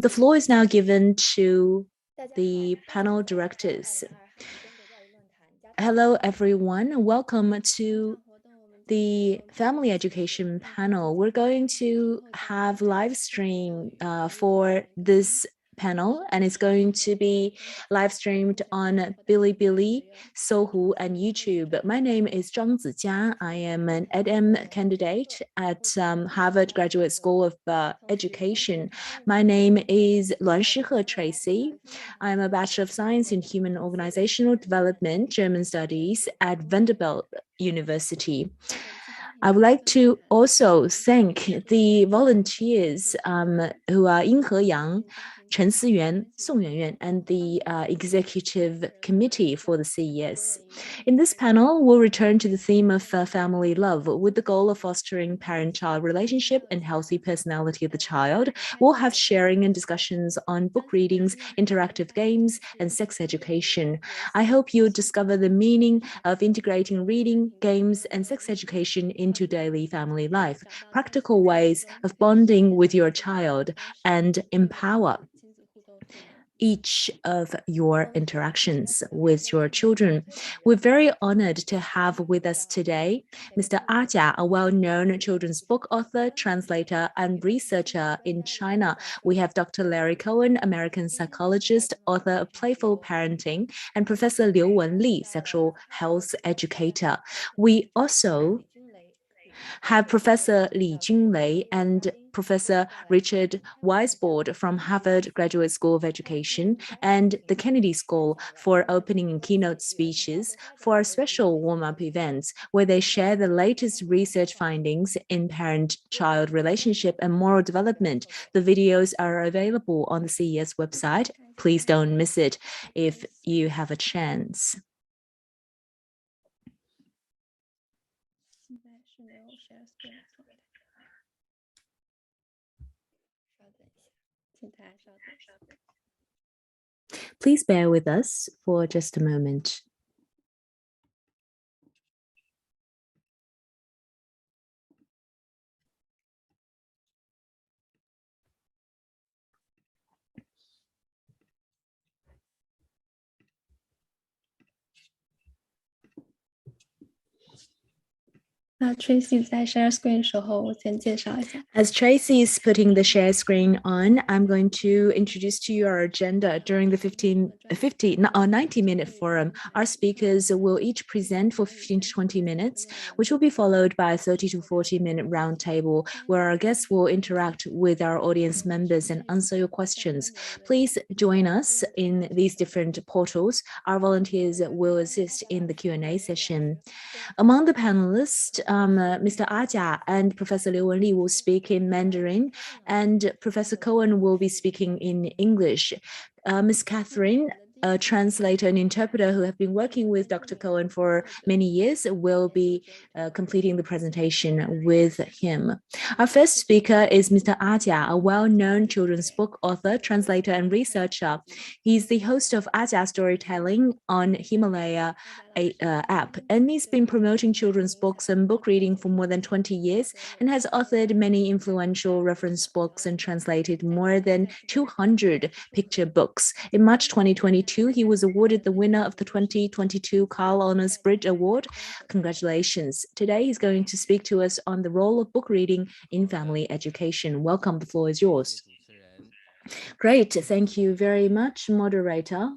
The floor is now given to the panel directors. Hello, everyone. Welcome to the family education panel. We're going to have live stream for this panel, and it's going to be live streamed on Bilibili, Sohu, and YouTube. My name is Zhang Zijia. I am an EdM candidate at Harvard Graduate School of Education. My name is Luan Shihe Tracy. I'm a Bachelor of Science in Human Organizational Development, German Studies at Vanderbilt University. I would like to also thank the volunteers who are Ying He Yang, Chen Siyuan, Song Yuanyuan, and the executive committee for the CES. In this panel, we'll return to the theme of family love with the goal of fostering parent-child relationship and healthy personality of the child. We'll have sharing and discussions on book readings, interactive games, and sex education. I hope you'll discover the meaning of integrating reading, games, and sex education into daily family life, practical ways of bonding with your child, and empower each of your interactions with your children. We're very honored to have with us today Mr. A Jia, a well-known children's book author, translator, and researcher in China. We have Dr. Larry Cohen, American psychologist, author of Playful Parenting, and Professor Liu Wenli, sexual health educator. We also have Professor Li Junlei and Professor Richard Weisbord from Harvard Graduate School of Education and the Kennedy School for opening and keynote speeches for our special warm-up events where they share the latest research findings in parent-child relationship and moral development. The videos are available on the CES website. Please don't miss it if you have a chance. Please bear with us for just a moment. Tracy 在 share screen 的时候，我先介绍一下。As Tracy is putting the share screen on, I'm going to introduce to you our agenda during the 90-minute forum. Our speakers will each present for 15 to 20 minutes, which will be followed by a 30 to 40-minute roundtable where our guests will interact with our audience members and answer your questions. Please join us in these different portals. Our volunteers will assist in the Q&A session. Among the panelists, Mr. A Jia and Professor Liu Wenli will speak in Mandarin, and Professor Cohen will be speaking in English. Ms. Catherine, a translator and interpreter who have been working with Dr. Cohen for many years, will be completing the presentation with him. Our first speaker is Mr. A Jia, a well-known children's book author, translator, and researcher. He's the host of A Jia Storytelling on Himalaya app, and he's been promoting children's books and book reading for more than 20 years and has authored many influential reference books and translated more than 200 picture books. In March 2022, he was awarded the winner of the 2022 Carl Honors Bridge Award. Congratulations. Today, he's going to speak to us on the role of book reading in family education. Welcome, the floor is yours. Great, thank you very much, moderator.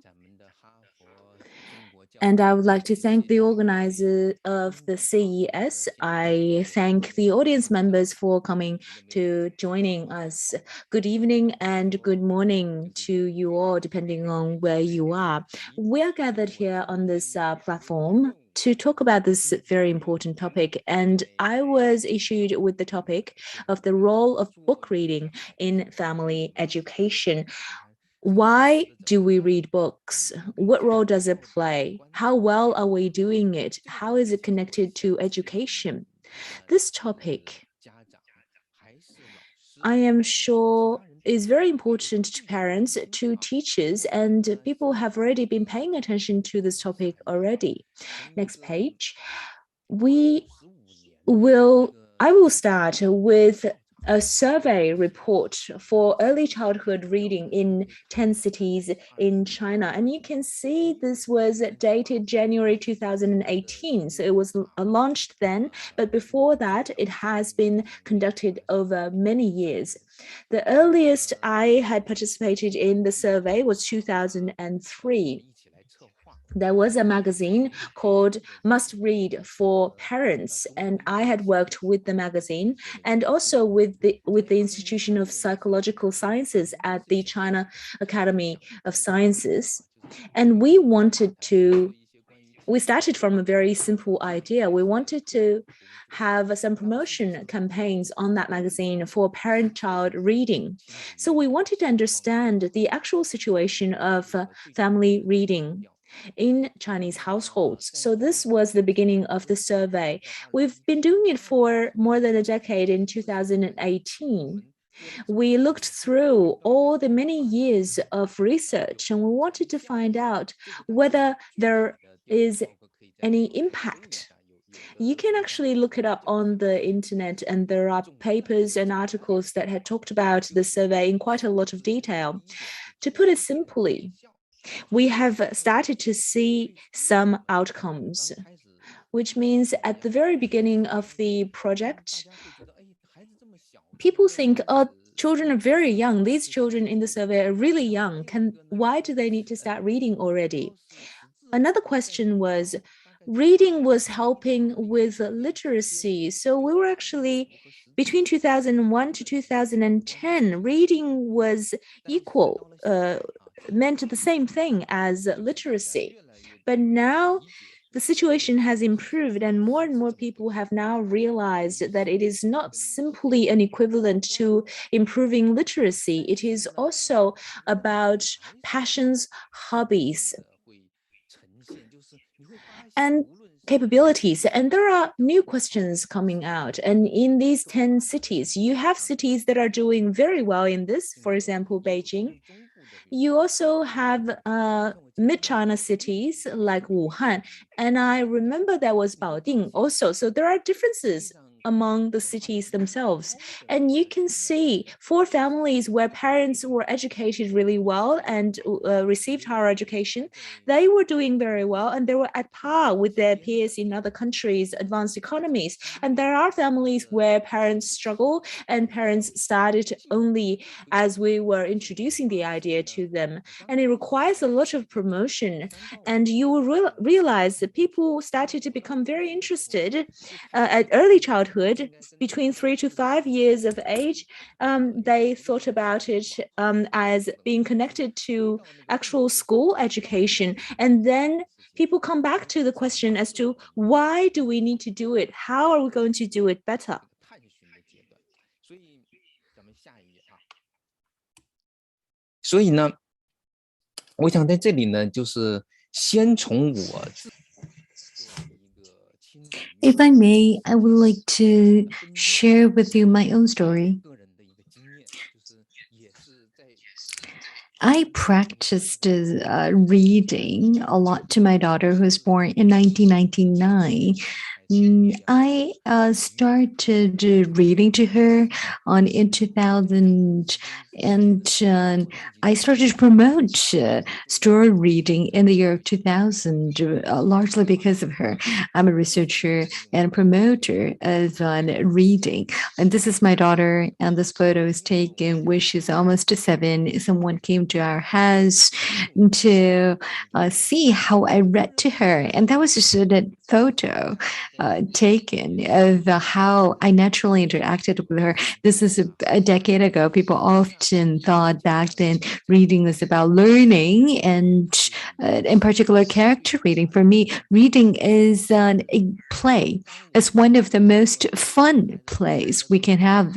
And I would like to thank the organizer of the CES. I thank the audience members for coming to joining us. Good evening and good morning to you all, depending on where you are. We are gathered here on this platform to talk about this very important topic, and I was issued with the topic of the role of book reading in family education. Why do we read books? What role does it play? How well are we doing it? How is it connected to education? This topic, I am sure, is very important to parents, to teachers, and people have already been paying attention to this topic already. Next page. I will start with a survey report for early childhood reading in 10 cities in China. And you can see this was dated January 2018. So it was launched then, but before that, it has been conducted over many years. The earliest I had participated in the survey was 2003. There was a magazine called Must Read for Parents, and I had worked with the magazine and also with the Institution of Psychological Sciences at the China Academy of Sciences. And we started from a very simple idea. We wanted to have some promotion campaigns on that magazine for parent-child reading. So we wanted to understand the actual situation of family reading in Chinese households. So this was the beginning of the survey. We've been doing it for more than a decade in 2018. We looked through all the many years of research and we wanted to find out whether there is any impact. You can actually look it up on the internet, and there are papers and articles that had talked about the survey in quite a lot of detail. To put it simply, we have started to see some outcomes, which means at the very beginning of the project, people think, oh, children are very young. These children in the survey are really young. Why do they need to start reading already? Another question was, reading was helping with literacy. So we were actually, between 2001 to 2010, reading was equal, meant the same thing as literacy. But now the situation has improved and more people have now realized that it is not simply an equivalent to improving literacy. It is also about passions, hobbies, and capabilities. And there are new questions coming out. And in these 10 cities, you have cities that are doing very well in this, for example, Beijing. You also have mid-China cities like Wuhan. And I remember there was Baoding also. So there are differences among the cities themselves. And you can see for families where parents were educated really well and received higher education, they were doing very well and they were at par with their peers in other countries, advanced economies. And there are families where parents struggle and parents started only as we were introducing the idea to them. And it requires a lot of promotion. And you will realize that people started to become very interested at early childhood, between 3 to 5 years of age. They thought about it as being connected to actual school education. And then people come back to the question as to why do we need to do it? How are we going to do it better? 所以呢，我想在这里呢，就是先从我。If I may, I would like to share with you my own story. I practiced reading a lot to my daughter, who was born in 1999. I started reading to her in 2000, and I started to promote story reading in the year of 2000, largely because of her. I'm a researcher and promoter of reading. And this is my daughter, and this photo is taken when she's almost 7. Someone came to our house to see how I read to her. And that was just a photo taken of how I naturally interacted with her. This is a decade ago. People often thought back then reading was about learning and in particular character reading. For me, reading is a play. It's one of the most fun plays we can have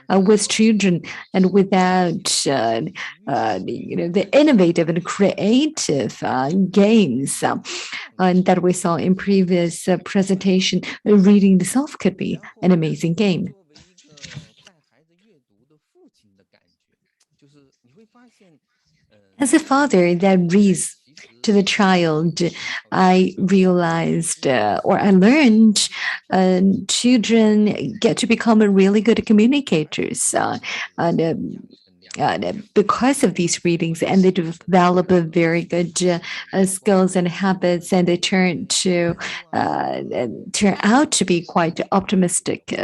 with children, and without the innovative and creative games that we saw in previous presentation, reading itself could be an amazing game. As a father that reads to the child, I realized or I learned children get to become really good communicators. Because of these readings, and they develop a very good skills and habits, and they turn out to be quite optimistic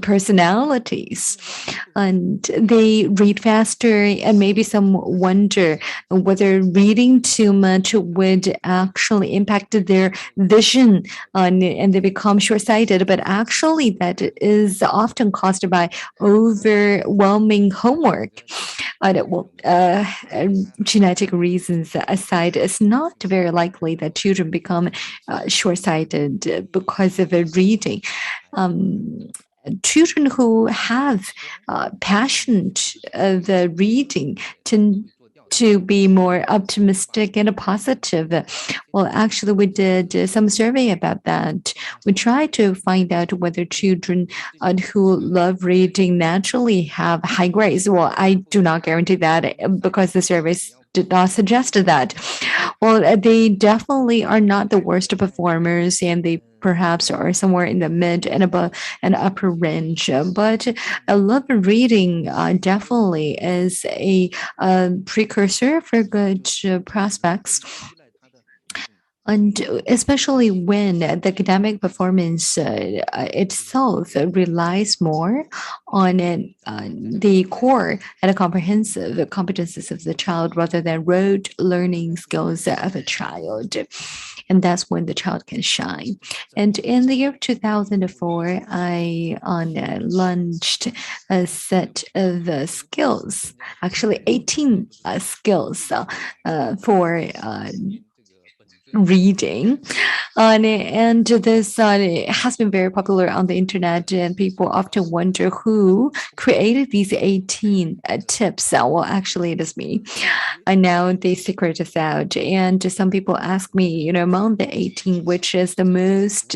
personalities, and they read faster. And maybe some wonder whether reading too much would actually impact their vision, and they become short-sighted. But actually, that is often caused by overwhelming homework. Genetic reasons aside, it's not very likely that children become short-sighted because of reading. Children who have passion of reading tend to be more optimistic and positive. Well, actually, we did some survey about that. We tried to find out whether children who love reading naturally have high grades. Well, I do not guarantee that because the surveys did not suggest that. Well, they definitely are not the worst performers, and they perhaps are somewhere in the mid and above and upper range. But I love reading definitely is a precursor for good prospects. And especially when the academic performance itself relies more on the core and comprehensive competences of the child rather than rote learning skills of a child. And that's when the child can shine. And in the year 2004, I launched a set of skills, actually 18 skills for reading, and this has been very popular on the internet, and people often wonder who created these 18 tips. Well, actually it is me. I know the secret is out, and some people ask me, among the 18, which is the most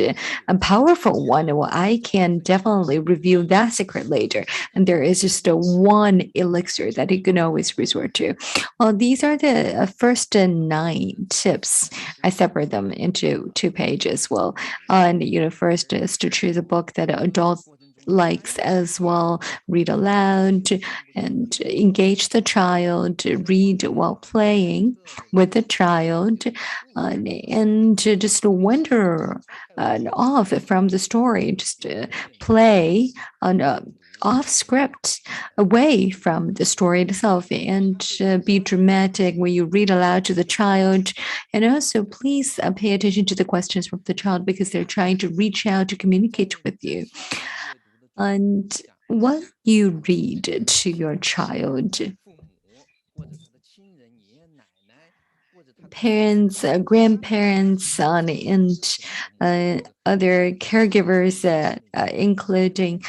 powerful one. Well, I can definitely reveal that secret later, and there is just one elixir that you can always resort to. Well, these are the first 9 tips. I separate them into 2 pages. Well, and first is to choose a book that an adult likes as well, read aloud, and engage the child, read while playing with the child, and just wander off from the story, just play on off script, away from the story itself, and be dramatic when you read aloud to the child. And also, please pay attention to the questions from the child, because they're trying to reach out to communicate with you. And what you read to your child, parents, grandparents, and other caregivers, including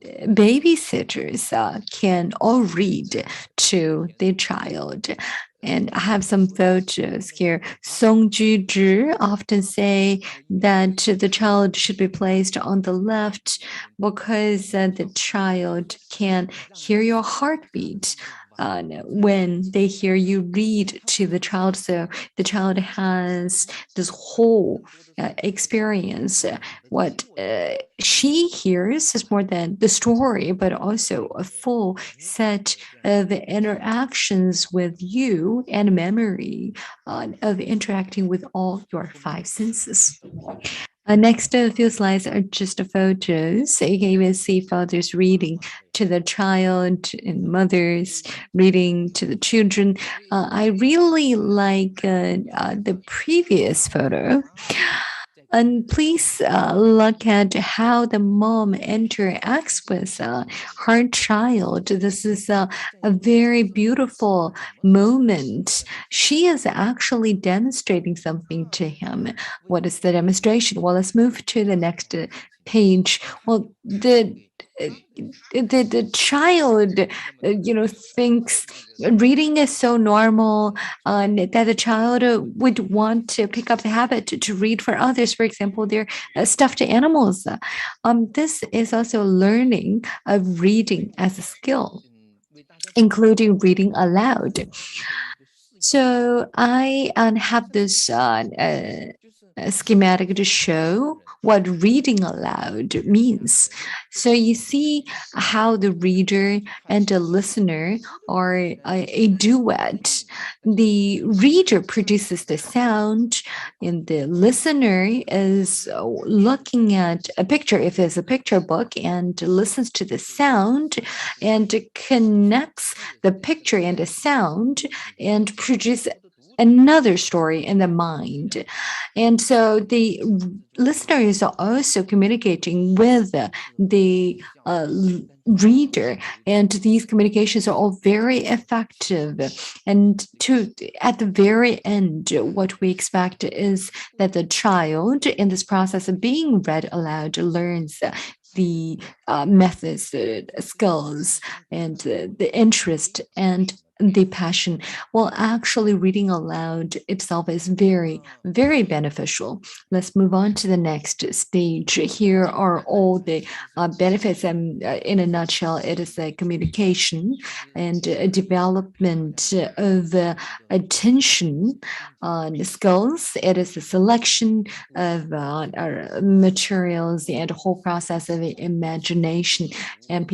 babysitters, can all read to their child. And I have some photos here. Song Ju often say that the child should be placed on the left because the child can hear your heartbeat when they hear you read to the child. So the child has this whole experience. What she hears is more than the story, but also a full set of interactions with you and memory of interacting with all your 5 senses. Next, a few slides are just photos. You can even see fathers reading to the child and mothers reading to the children. I really like the previous photo. And please look at how the mom interacts with her child. This is a very beautiful moment. She is actually demonstrating something to him. What is the demonstration? Well, let's move to the next page. Well, the child, thinks reading is so normal, that the child would want to pick up the habit to read for others. For example, their stuffed animals. This is also learning of reading as a skill. including reading aloud. So I have this schematic to show what reading aloud means. So you see how the reader and the listener are a duet. The reader produces the sound, and the listener is looking at a picture, if it's a picture book, and listens to the sound and connects the picture and the sound and produce another story in the mind. And so the listener is also communicating with the reader, and these communications are all very effective. And at the very end, what we expect is that the child, in this process of being read aloud, learns the methods, skills, and the interest and the passion. Well, actually, reading aloud itself is very, very beneficial. Let's move on to the next stage. Here are all the benefits, and in a nutshell, it is a communication and a development of attention skills. It is a selection of materials and a whole process of imagination. And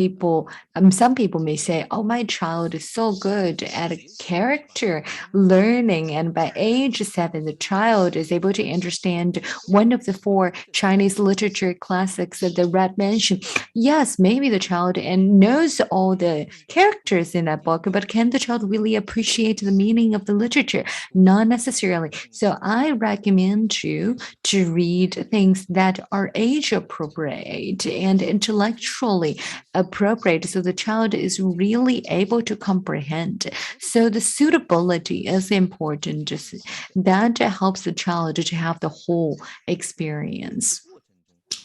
some people may say, "Oh, my child is so good at character learning, and by age 7 the child is able to understand one of the 4 Chinese literature classics that the Red mentioned." Yes, maybe the child and knows all the characters in that book, but can the child really appreciate the meaning of the literature? Not necessarily. So I recommend you to read things that are age appropriate and intellectually appropriate, so the child is really able to comprehend. So the suitability is important. That helps the child to have the whole experience.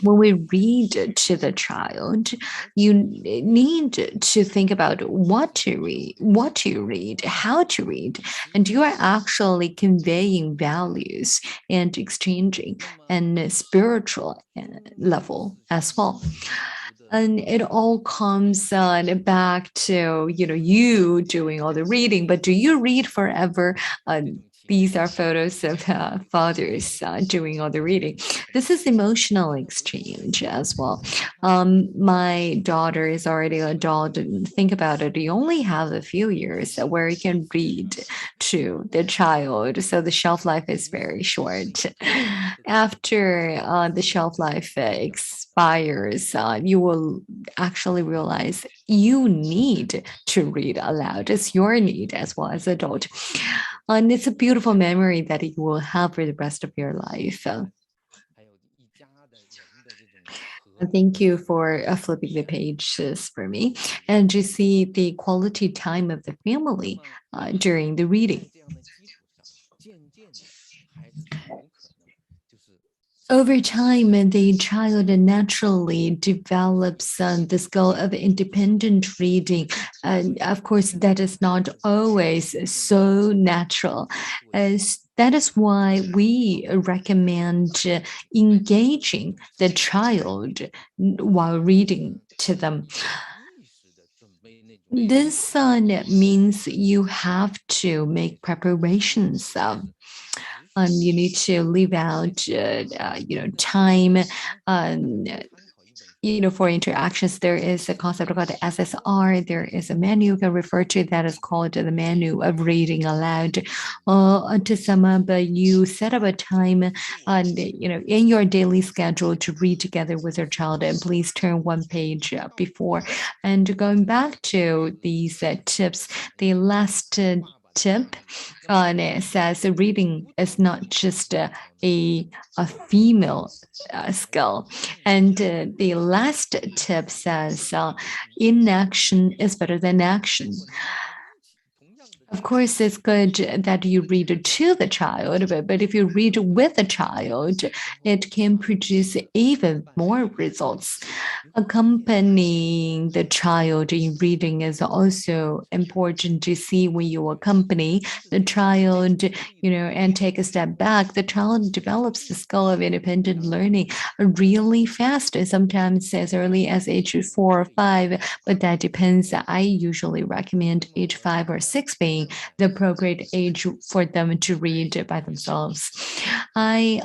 When we read to the child, you need to think about what to read, how to read, and you are actually conveying values and exchanging and spiritual level as well. And it all comes back to you doing all the reading. But do you read forever? These are photos of fathers doing all the reading. This is emotional exchange as well. My daughter is already an adult. And think about it. You only have a few years where you can read to the child. So the shelf life is very short. After the shelf life expires, you will actually realize you need to read aloud. It's your need as well as adult. And it's a beautiful memory that you will have for the rest of your life. Thank you for flipping the pages for me. And you see the quality time of the family during the reading. Over time, the child naturally develops the skill of independent reading. And of course, that is not always so natural. That is why we recommend engaging the child while reading to them. This means you have to make preparations. You need to leave out, time. For interactions, there is a concept called SSR. There is a menu you can refer to that is called the menu of reading aloud. To sum up, you set up a time in your daily schedule to read together with your child, and please turn one page before. And going back to these tips, the last tip and it says reading is not just a female skill. And the last tip says inaction is better than action. Of course, it's good that you read to the child, but if you read with the child, it can produce even more results. Accompanying the child in reading is also important to see when you accompany the child, and take a step back. The child develops the skill of independent learning really fast, sometimes as early as age 4 or 5, but that depends. I usually recommend age 5 or 6 being the appropriate age for them to read by themselves. I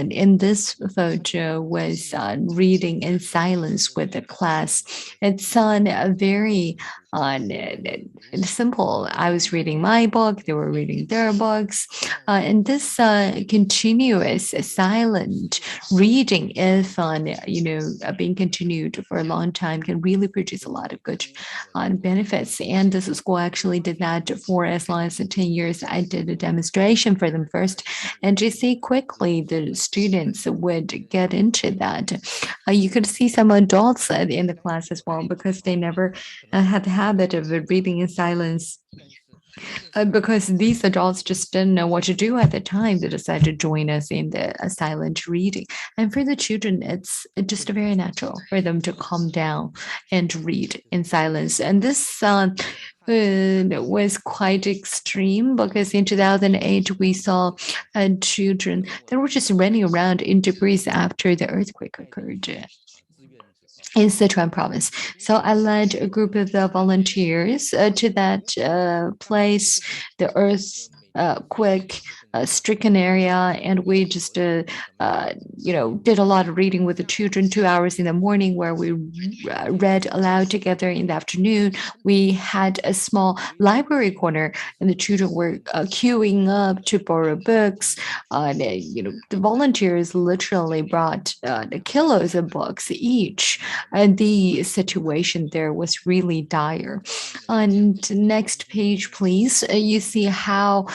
in this photo was reading in silence with the class. It's a very simple. I was reading my book, they were reading their books, and this continuous silent reading, if being continued for a long time, can really produce a lot of good benefits. And this school actually did that for as long as 10 years. I did a demonstration for them first, and to see quickly the students would get into that. You could see some adults in the class as well, because they never had the habit of reading in silence. Because these adults just didn't know what to do at the time, they decided to join us in the silent reading. And for the children, it's just very natural for them to calm down and read in silence. And this was quite extreme, because in 2008 we saw children that were just running around in debris after the earthquake occurred in Sichuan province. So I led a group of the volunteers to that place, the earthquake stricken area, and we just did a lot of reading with the children, 2 hours in the morning, where we read aloud together. In the afternoon, we had a small library corner, and the children were queuing up to borrow books. The volunteers literally brought the kilos of books each, and the situation there was really dire. On the next page, please, you see how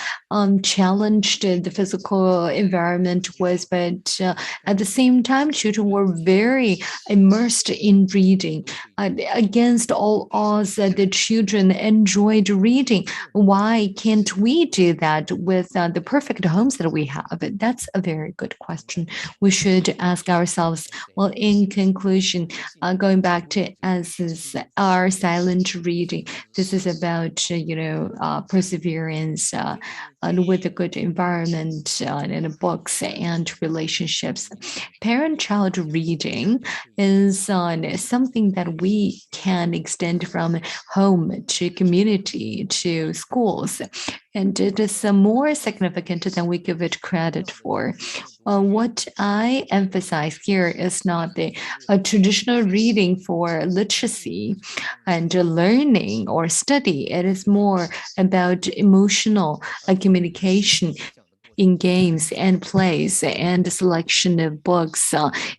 challenged the physical environment was, but at the same time, children were very immersed in reading. Against all odds, the children enjoyed reading. Why can't we do that with the perfect homes that we have? That's a very good question. We should ask ourselves. Well, in conclusion, going back to our silent reading, this is about perseverance with a good environment and books and relationships. Parent-child reading is something that we can extend from home to community to schools, and it is more significant than we give it credit for. What I emphasize here is not the traditional reading for literacy and learning or study. It is more about emotional communication in games and plays, and the selection of books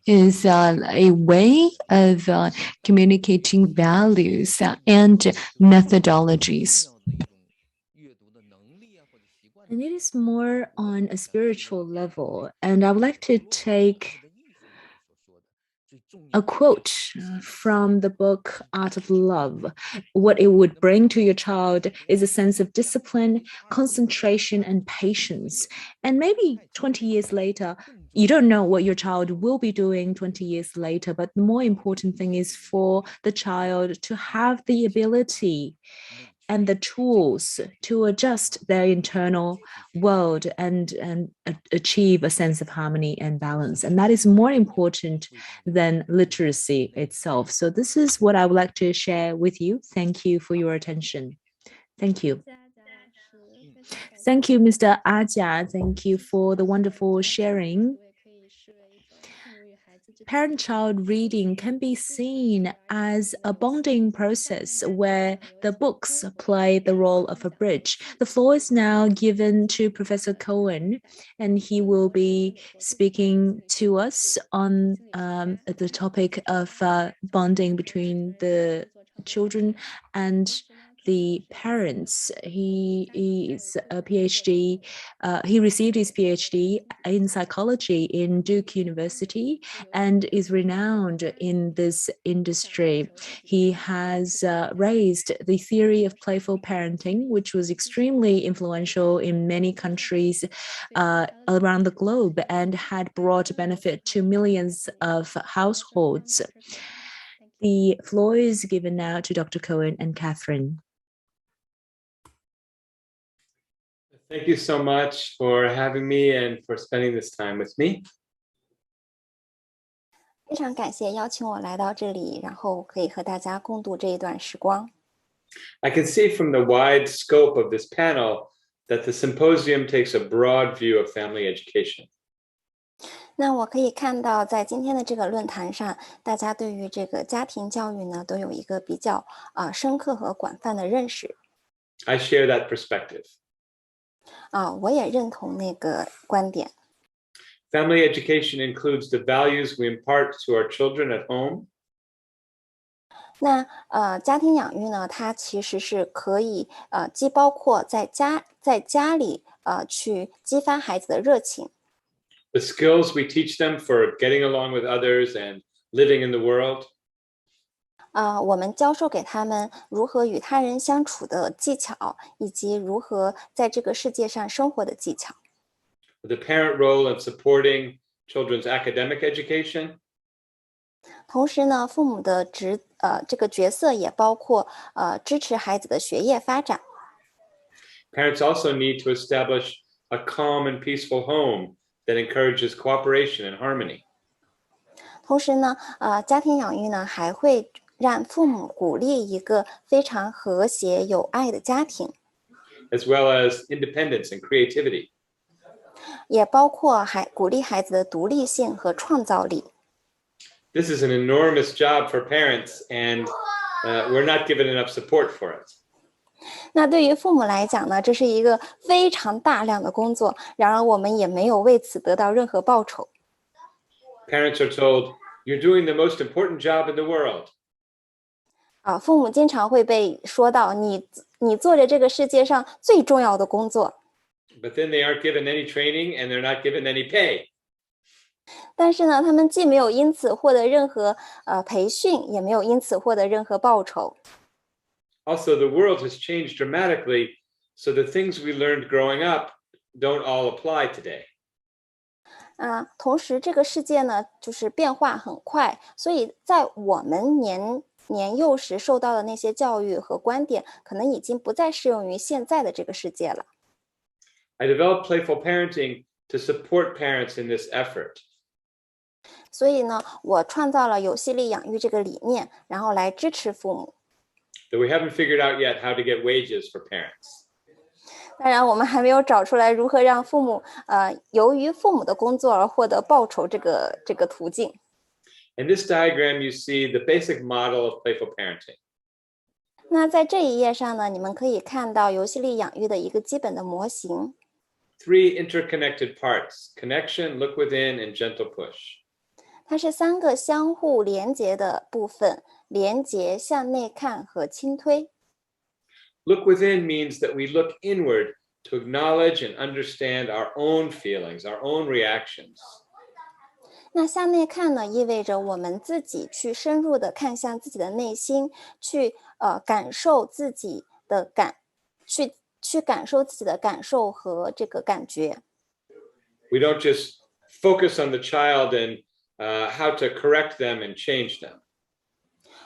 is a way of communicating values and methodologies. And it is more on a spiritual level. And I would like to take a quote from the book Art of Love. What it would bring to your child is a sense of discipline, concentration, and patience. And maybe 20 years later, you don't know what your child will be doing 20 years later, but the more important thing is for the child to have the ability and the tools to adjust their internal world and achieve a sense of harmony and balance. And that is more important than literacy itself. So this is what I would like to share with you. Thank you for your attention. Thank you. Thank you, Mr. Ajia. Thank you for the wonderful sharing. Parent-child reading can be seen as a bonding process where the books play the role of a bridge. The floor is now given to Professor Cohen, and he will be speaking to us on the topic of bonding between the children and the parents. He is a PhD. He received his PhD in psychology in Duke University and is renowned in this industry. He has raised the theory of playful parenting, which was extremely influential in many countries around the globe and had brought benefit to millions of households. The floor is given now to Dr. Cohen and Catherine. Thank you so much for having me and for spending this time with me. 非常感谢邀请我来到这里，然后可以和大家共度这一段时光。I can see from the wide scope of this panel that the symposium takes a broad view of family education. 那我可以看到，在今天的这个论坛上，大家对于这个家庭教育呢，都有一个比较深刻和广泛的认识。I share that perspective. 我也认同那个观点。Family education includes the values we impart to our children at home. 那家庭养育呢，它其实是可以既包括在家里去激发孩子的热情。The skills we teach them for getting along with others and living in the world. 我们教授给他们如何与他人相处的技巧，以及如何在这个世界上生活的技巧。The parent role in supporting children's academic education. 同时呢，父母的这个角色也包括支持孩子的学业发展。Parents also need to establish a calm and peaceful home that encourages cooperation and harmony. 同时呢，家庭养育呢还会让父母鼓励一个非常和谐有爱的家庭， as well as independence and creativity. 也包括鼓励孩子的独立性和创造力。This is an enormous job for parents, and we're not given enough support for it. 那对于父母来讲呢，这是一个非常大量的工作，然而我们也没有为此得到任何报酬。Parents are told, "You're doing the most important job in the world." 父母经常会被说到你做着这个世界上最重要的工作。But then they aren't given any training and they're not given any pay. 但是呢，他们既没有因此获得任何培训，也没有因此获得任何报酬。Also, the world has changed dramatically, so the things we learned growing up don't all apply today. 同时这个世界呢，就是变化很快，所以在我们年幼时受到的那些教育和观点，可能已经不再适用于现在的这个世界了。I developed playful parenting to support parents in this effort. 所以呢，我创造了游戏力养育这个理念，然后来支持父母。Though we haven't figured out yet how to get wages for parents. 当然，我们还没有找出来如何让父母由于父母的工作而获得报酬这个途径。In this diagram, you see the basic model of playful parenting. 那在这一页上呢，你们可以看到游戏力养育的一个基本的模型。Three interconnected parts: connection, look within, and gentle push. 它是3个相互连接的部分：连接、向内看和轻推。Look within means that we look inward to acknowledge and understand our own feelings, our own reactions. 那向内看呢，意味着我们自己去深入的看向自己的内心，去感受自己的去感受自己的感受和这个感觉。We don't just focus on the child and how to correct them and change them.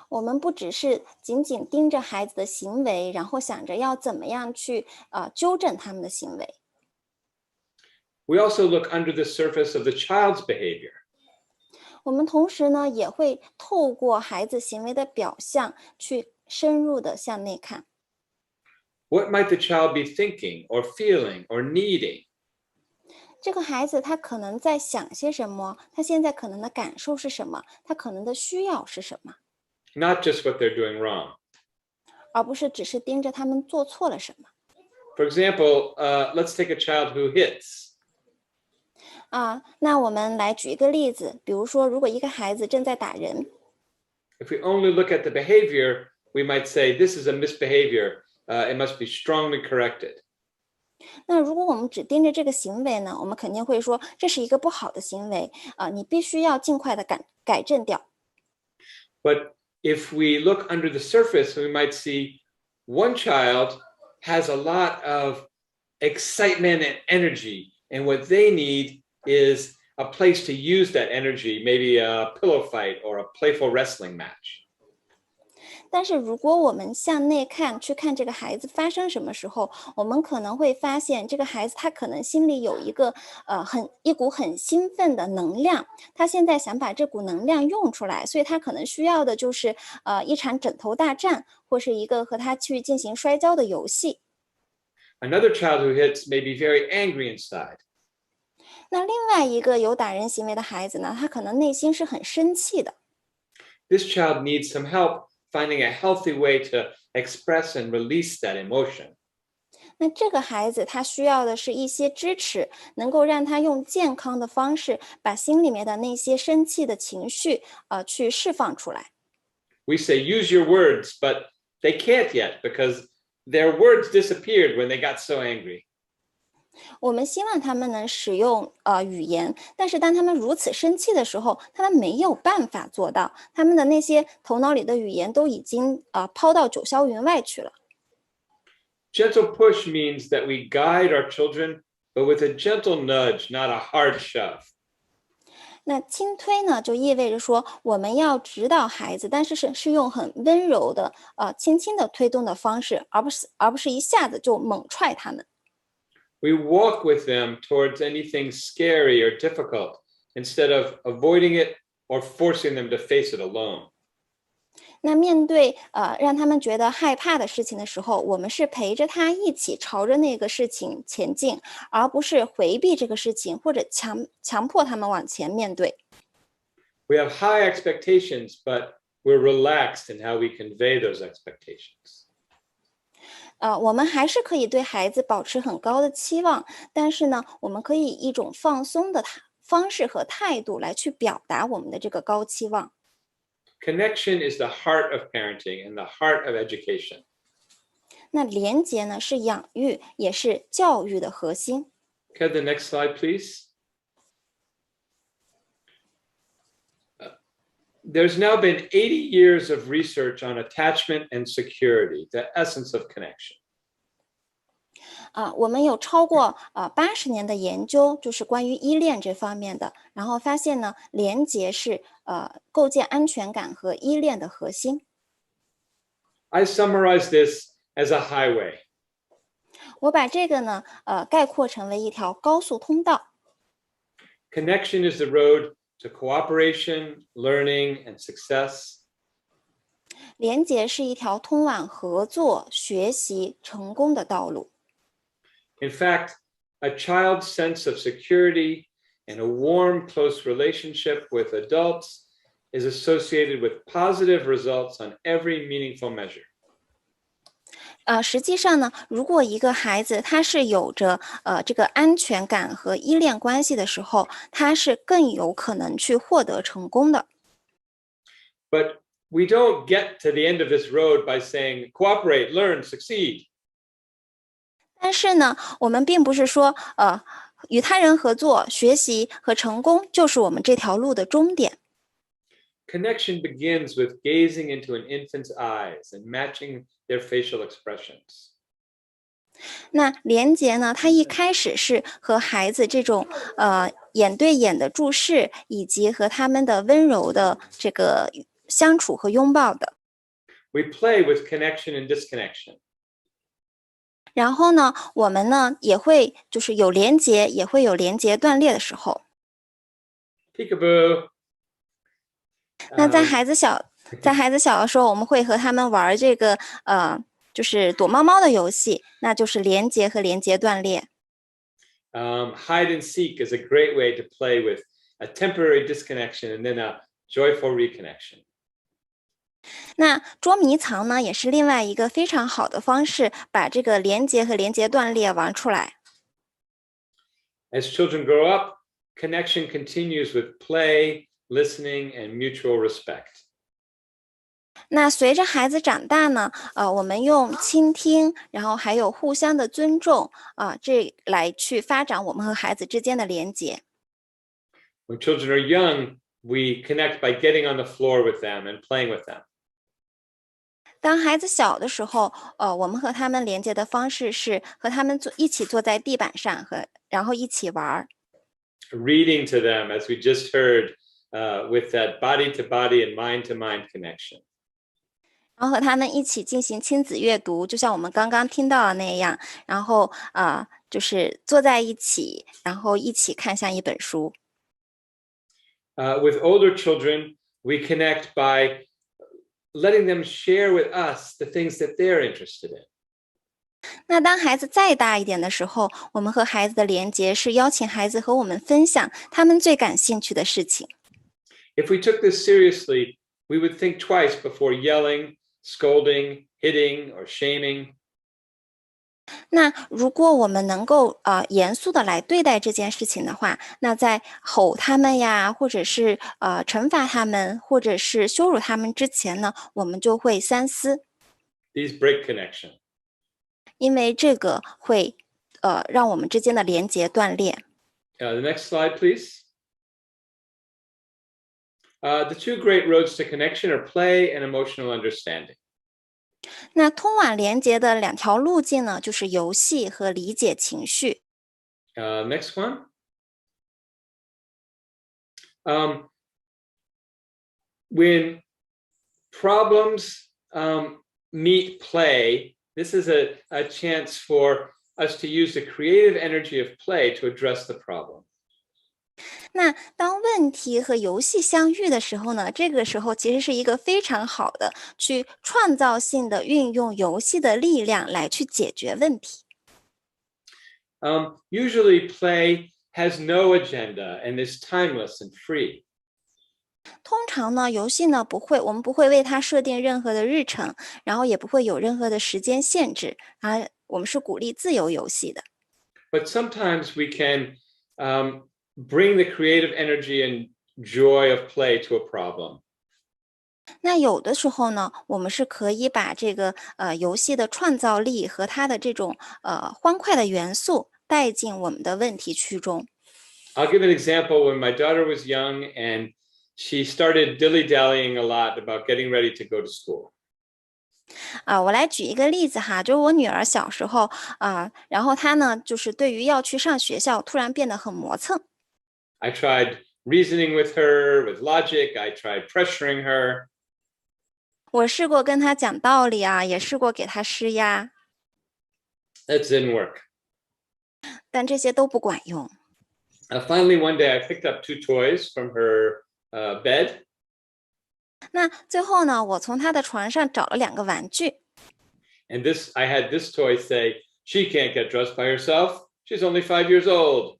我们不只是仅仅盯着孩子的行为，然后想着要怎么样去纠正他们的行为。We also look under the surface of the child's behavior. 我们同时呢，也会透过孩子行为的表象，去深入的向内看。What might the child be thinking or feeling or needing? 这个孩子他可能在想些什么？他现在可能的感受是什么？他可能的需要是什么？ Not just what they're doing wrong. 而不是只是盯着他们做错了什么。For example, let's take a child who hits. 那我们来举一个例子，比如说，如果一个孩子正在打人， If we only look at the behavior, we might say this is a misbehavior it must be strongly corrected. 那如果我们只盯着这个行为呢，我们肯定会说这是一个不好的行为你必须要尽快的改正掉。But if we look under the surface, we might see one child has a lot of excitement and energy, and what they need is a place to use that energy, maybe a pillow fight or a playful wrestling match. 但是如果我们向内看，去看这个孩子发生什么时候，我们可能会发现这个孩子他可能心里有一股很兴奋的能量，他现在想把这股能量用出来，所以他可能需要的就是一场枕头大战，或是一个和他去进行摔跤的游戏。Another child who hits may be very angry inside. 那另外一个有打人行为的孩子呢，他可能内心是很生气的。This child needs some help finding a healthy way to express and release that emotion. 那这个孩子他需要的是一些支持，能够让他用健康的方式把心里面的那些生气的情绪去释放出来。We say use your words, but they can't yet because their words disappeared when they got so angry. 我们希望他们能使用语言，但是当他们如此生气的时候，他们没有办法做到，他们的那些头脑里的语言都已经抛到九霄云外去了。Gentle push means that we guide our children, but with a gentle nudge, not a hard shove. 那轻推呢，就意味着说我们要指导孩子，但是是用很温柔的轻轻的推动的方式，而不是一下子就猛踹他们。We walk with them towards anything scary or difficult instead of avoiding it or forcing them to face it alone. 那面对让他们觉得害怕的事情的时候，我们是陪着他一起朝着那个事情前进，而不是回避这个事情或者强迫他们往前面对。We have high expectations, but we're relaxed in how we convey those expectations. 我们还是可以对孩子保持很高的期望，但是呢，我们可以以一种放松的方式和态度来去表达我们的这个高期望。Connection is the heart of parenting and the heart of education. 那连结呢，是养育，也是教育的核心。Okay, the next slide, please. There's now been 80 years of research on attachment and security, the essence of connection. 我们有超过80年的研究，就是关于依恋这方面的，然后发现呢，连结是构建安全感和依恋的核心。I summarize this as a highway. 我把这个呢概括成为一条高速通道。Connection is the road to cooperation, learning, and success. 连结是一条通往合作、学习、成功的道路。In fact, a child's sense of security and a warm, close relationship with adults is associated with positive results on every meaningful measure. 实际上呢，如果一个孩子他是有着这个安全感和依恋关系的时候，他是更有可能去获得成功的。But we don't get to the end of this road by saying cooperate, learn, succeed. 但是呢，我们并不是说与他人合作、学习和成功就是我们这条路的终点。Connection begins with gazing into an infant's eyes and matching their facial expressions. 那连结呢，它一开始是和孩子这种眼对眼的注视，以及和他们的温柔的这个相处和拥抱的。We play with connection and disconnection. 然后呢，我们呢也会就是有连结，也会有连结断裂的时候。Peekaboo. 那在孩子小的时候，我们会和他们玩这个就是躲猫猫的游戏，那就是连结和连结断裂。Hide and seek is a great way to play with a temporary disconnection and then a joyful reconnection. 那捉迷藏呢，也是另外一个非常好的方式，把这个连结和连结断裂玩出来。As children grow up, connection continues with play, listening, and mutual respect. 那随着孩子长大呢，我们用倾听，然后还有互相的尊重这来去发展我们和孩子之间的连结。When children are young, we connect by getting on the floor with them and playing with them. 当孩子小的时候，我们和他们连接的方式是和他们一起坐在地板上然后一起玩。Reading to them, as we just heard, with that body-to-body and mind-to-mind connection. 然后和他们一起进行亲子阅读，就像我们刚刚听到的那样，然后就是坐在一起，然后一起看像一本书。With older children, we connect by letting them share with us the things that they're interested in. 那当孩子再大一点的时候，我们和孩子的连结是邀请孩子和我们分享他们最感兴趣的事情。If we took this seriously, we would think twice before yelling, scolding, hitting, or shaming. 那如果我们能够严肃的来对待这件事情的话，那在吼他们呀，或者是惩罚他们，或者是羞辱他们之前呢，我们就会三思。 These break connection. 因为这个会让我们之间的连结断裂。The next slide, please. The two great roads to connection are play and emotional understanding. 那通往连结的两条路径呢，就是游戏和理解情绪。Next one. When problems meet play, this is a chance for us to use the creative energy of play to address the problem. 那当问题和游戏相遇的时候呢，这个时候其实是一个非常好的去创造性的运用游戏的力量来去解决问题。Usually play has no agenda and is timeless and free. 通常呢，游戏呢我们不会为它设定任何的日程，然后也不会有任何的时间限制，我们是鼓励自由游戏的。But sometimes we can bring the creative energy and joy of play to a problem. 那有的时候呢，我们是可以把这个游戏的创造力和它的这种欢快的元素带进我们的问题区中。I'll give an example. When my daughter was young and she started dilly-dallying a lot about getting ready to go to school. 我来举一个例子哈，就是我女儿小时候然后她呢，就是对于要去上学校，突然变得很磨蹭。I tried reasoning with her with logic. I tried pressuring her. 我试过跟她讲道理也试过给她施压。That didn't work. 但这些都不管用。Finally, one day I picked up 2 toys from her bed. 那最后呢，我从她的床上找了2个玩具。And I had this toy say, "She can't get dressed by herself. She's only 5 years old."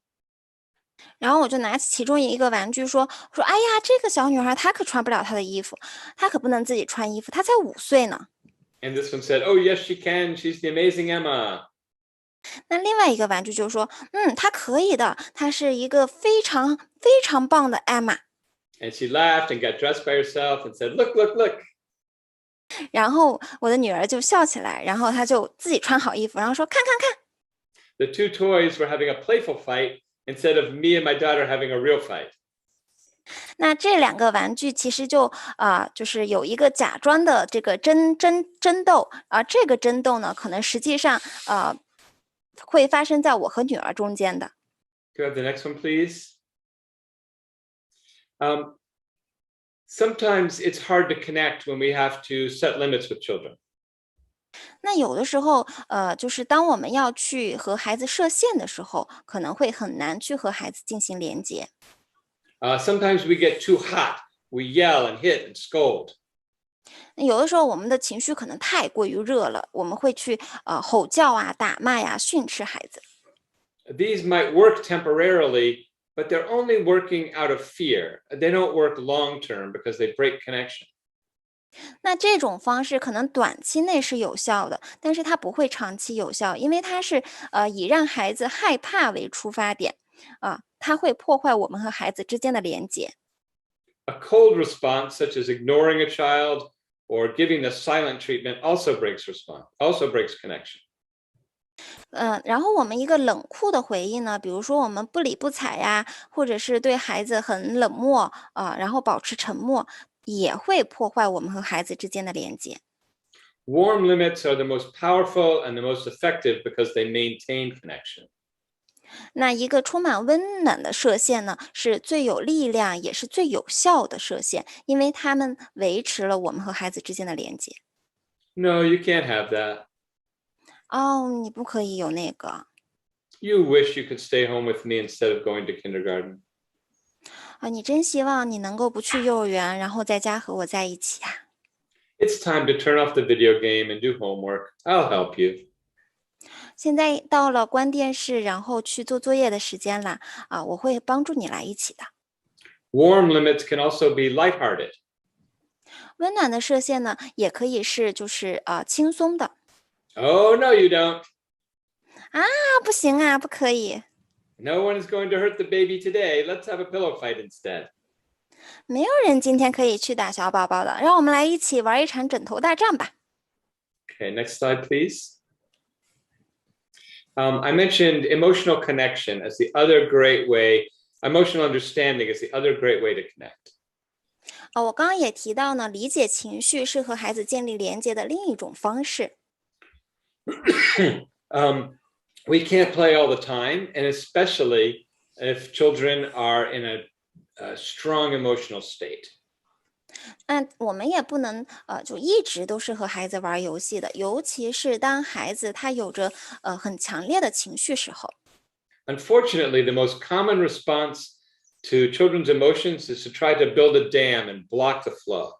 然后我就拿起其中一个玩具说，哎呀，这个小女孩她可穿不了她的衣服，她可不能自己穿衣服，她才5岁呢。And this one said, "Oh, yes, she can. She's the amazing Emma." 那另外一个玩具就说，她可以的，她是一个非常非常棒的 Emma。 And she laughed and got dressed by herself and said, "Look, look, look." 然后我的女儿就笑起来，然后她就自己穿好衣服，然后说，看看看。 The 2 toys were having a playful fight instead of me and my daughter having a real fight. 那这2个玩具其实就是有一个假装的这个争斗这个争斗呢，可能实际上会发生在我和女儿中间的。 Go ahead, the next one, please. Sometimes it's hard to connect when we have to set limits with children. 那有的时候就是当我们要去和孩子设限的时候，可能会很难去和孩子进行连结。Sometimes we get too hot. We yell and hit and scold. 那有的时候我们的情绪可能太过于热了，我们会去吼叫打骂训斥孩子。 These might work temporarily, but they're only working out of fear. They don't work long term because they break connection. 那这种方式可能短期内是有效的，但是它不会长期有效，因为它是以让孩子害怕为出发点它会破坏我们和孩子之间的连结。 A cold response, such as ignoring a child or giving the silent treatment also breaks connection. 然后我们一个冷酷的回应呢，比如说我们不理不睬呀，或者是对孩子很冷漠然后保持沉默，也会破坏我们和孩子之间的连接。Warm limits are the most powerful and the most effective because they maintain connection. 那一个充满温暖的射线呢，是最有力量也是最有效的射线，因为它们维持了我们和孩子之间的连接。No, you can't have that. 你不可以有那个。You wish you could stay home with me instead of going to kindergarten. 你真希望你能够不去幼儿园，然后在家和我在一起呀。It's time to turn off the video game and do homework. I'll help you. 现在到了关电视然后去做作业的时间了我会帮助你来一起的。Warm limits can also be lighthearted. 温暖的射线呢，也可以是就是轻松的。Oh, no, you don't. 不行啊，不可以。No one is going to hurt the baby today. Let's have a pillow fight instead. 没有人今天可以去打小宝宝的，让我们来一起玩一场枕头大战吧。Okay, next slide, please. I mentioned emotional connection as the other great way, emotional understanding is the other great way to connect. 我刚刚也提到呢，理解情绪是和孩子建立连接的另一种方式。We can't play all the time, and especially if children are in a strong emotional state. 我们也不能就一直都是和孩子玩游戏的，尤其是当孩子他有着很强烈的情绪时候。Unfortunately, the most common response to children's emotions is to try to build a dam and block the flow.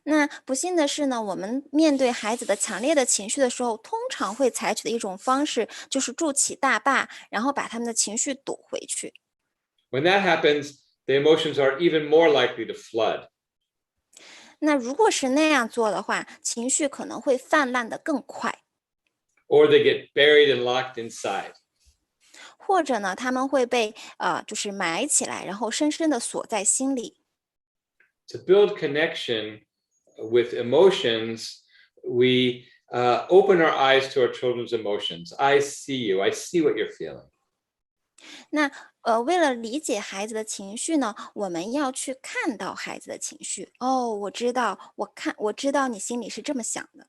那不幸的是呢，我们面对孩子的强烈的情绪的时候，通常会采取的一种方式就是筑起大坝，然后把他们的情绪堵回去。When that happens, the emotions are even more likely to flood. 那如果是那样做的话，情绪可能会泛滥的更快。Or they get buried and locked inside. 或者呢，他们会被就是埋起来，然后深深的锁在心里。To build connection with emotions, we open our eyes to our children's emotions. I see you. I see what you're feeling. 那为了理解孩子的情绪呢，我们要去看到孩子的情绪。我知道，我知道你心里是这么想的。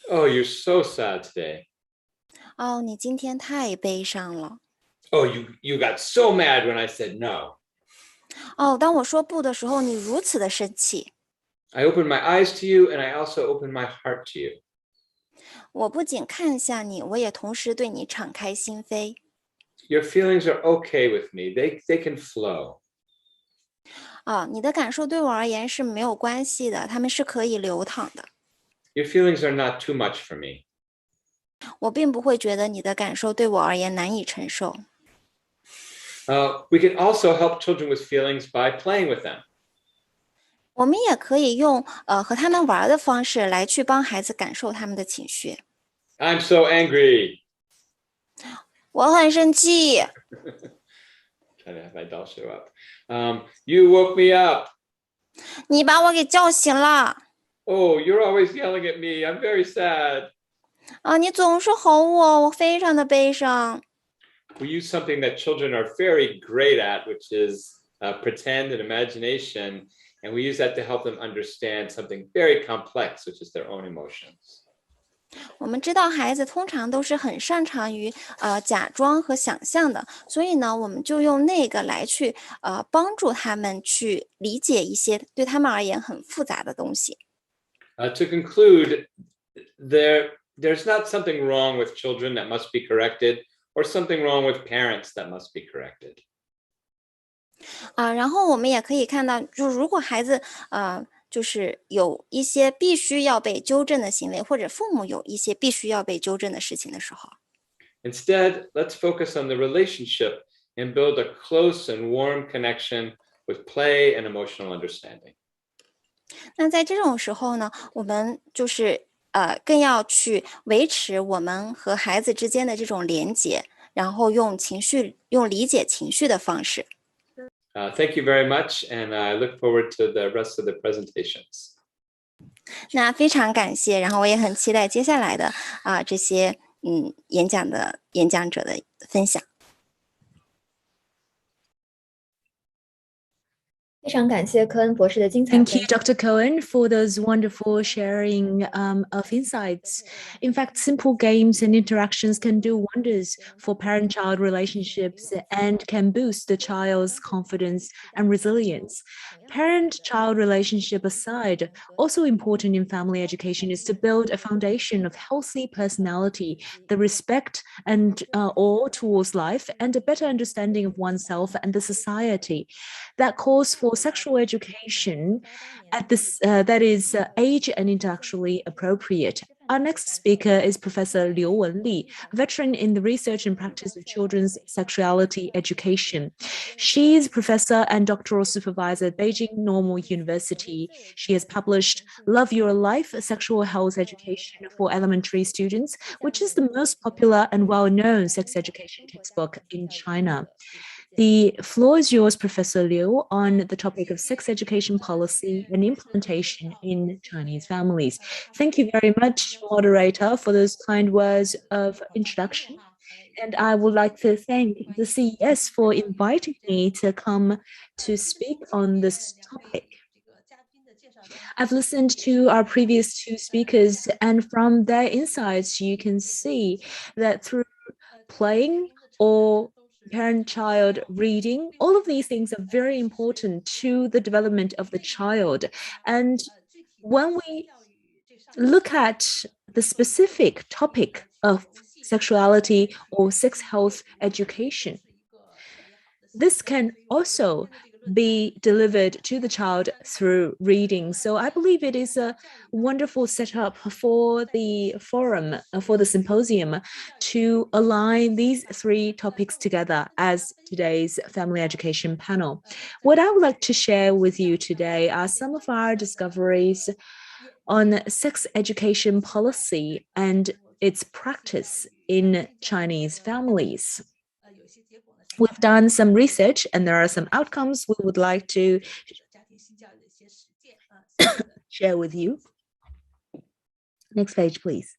Oh, you're so sad today. 你今天太悲伤了。Oh, you got so mad when I said no. 当我说不的时候，你如此的生气。I opened my eyes to you, and I also opened my heart to you. 我不仅看向你，我也同时对你敞开心扉。Your feelings are okay with me. They can flow. 你的感受对我而言是没有关系的，它们是可以流淌的。Your feelings are not too much for me. 我并不会觉得你的感受对我而言难以承受。We can also help children with feelings by playing with them. 我们也可以用和他们玩的方式来去帮孩子感受他们的情绪。I'm so angry. 我很生气。Trying to have my doll show up. You woke me up. 你把我给叫醒了。Oh, you're always yelling at me. I'm very sad. 你总是吼我，我非常的悲伤。We use something that children are very great at, which is pretend and imagination. And we use that to help them understand something very complex, which is their own emotions. 我们知道孩子通常都是很擅长于假装和想象的，所以呢，我们就用那个来去帮助他们去理解一些对他们而言很复杂的东西。To conclude, there's not something wrong with children that must be corrected, or something wrong with parents that must be corrected. 然后我们也可以看到，就如果孩子就是有一些必须要被纠正的行为，或者父母有一些必须要被纠正的事情的时候， Instead, let's focus on the relationship and build a close and warm connection with play and emotional understanding. 那在这种时候呢，我们就是更要去维持我们和孩子之间的这种连结，然后用理解情绪的方式。Thank you very much, and I look forward to the rest of the presentations. 那非常感谢，然后我也很期待接下来的这些演讲者的分享。Thank you, Dr. Cohen, for those wonderful sharing of insights. In fact, simple games and interactions can do wonders for parent-child relationships and can boost the child's confidence and resilience. Parent-child relationship aside, also important in family education is to build a foundation of healthy personality, the respect and awe towards life, and a better understanding of oneself and the society. That calls for sexual education at this that is age and intellectually appropriate. Our next speaker is Professor Liu Wenli, a veteran in the research and practice of children's sexuality education. She is professor and doctoral supervisor at Beijing Normal University. She has published Love Your Life, Sexual Health Education for Elementary Students, which is the most popular and well-known sex education textbook in China. The floor is yours, Professor Liu, on the topic of sex education policy and implementation in Chinese families. Thank you very much, moderator, for those kind words of introduction. And I would like to thank the CES for inviting me to come to speak on this topic. I've listened to our previous two speakers, and from their insights, you can see that through playing or parent-child reading, all of these things are very important to the development of the child. And when we look at the specific topic of sexuality or sex health education, this can also be delivered to the child through reading. So I believe it is a wonderful setup for the forum, for the symposium, to align these three topics together as today's family education panel. What I would like to share with you today are some of our discoveries on sex education policy and its practice in Chinese families. We've done some research and there are some outcomes we would like to share with you. Next page, please.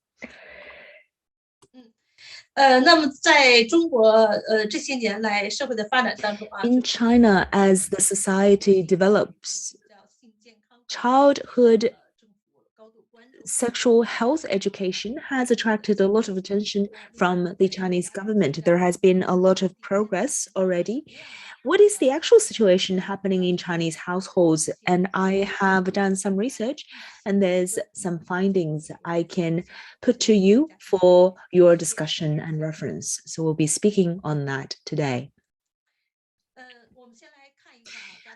In China, as the society develops, childhood sexual health education has attracted a lot of attention from the Chinese government. There has been a lot of progress already. What is the actual situation happening in Chinese households? And I have done some research and there's some findings I can put to you for your discussion and reference. So we'll be speaking on that today.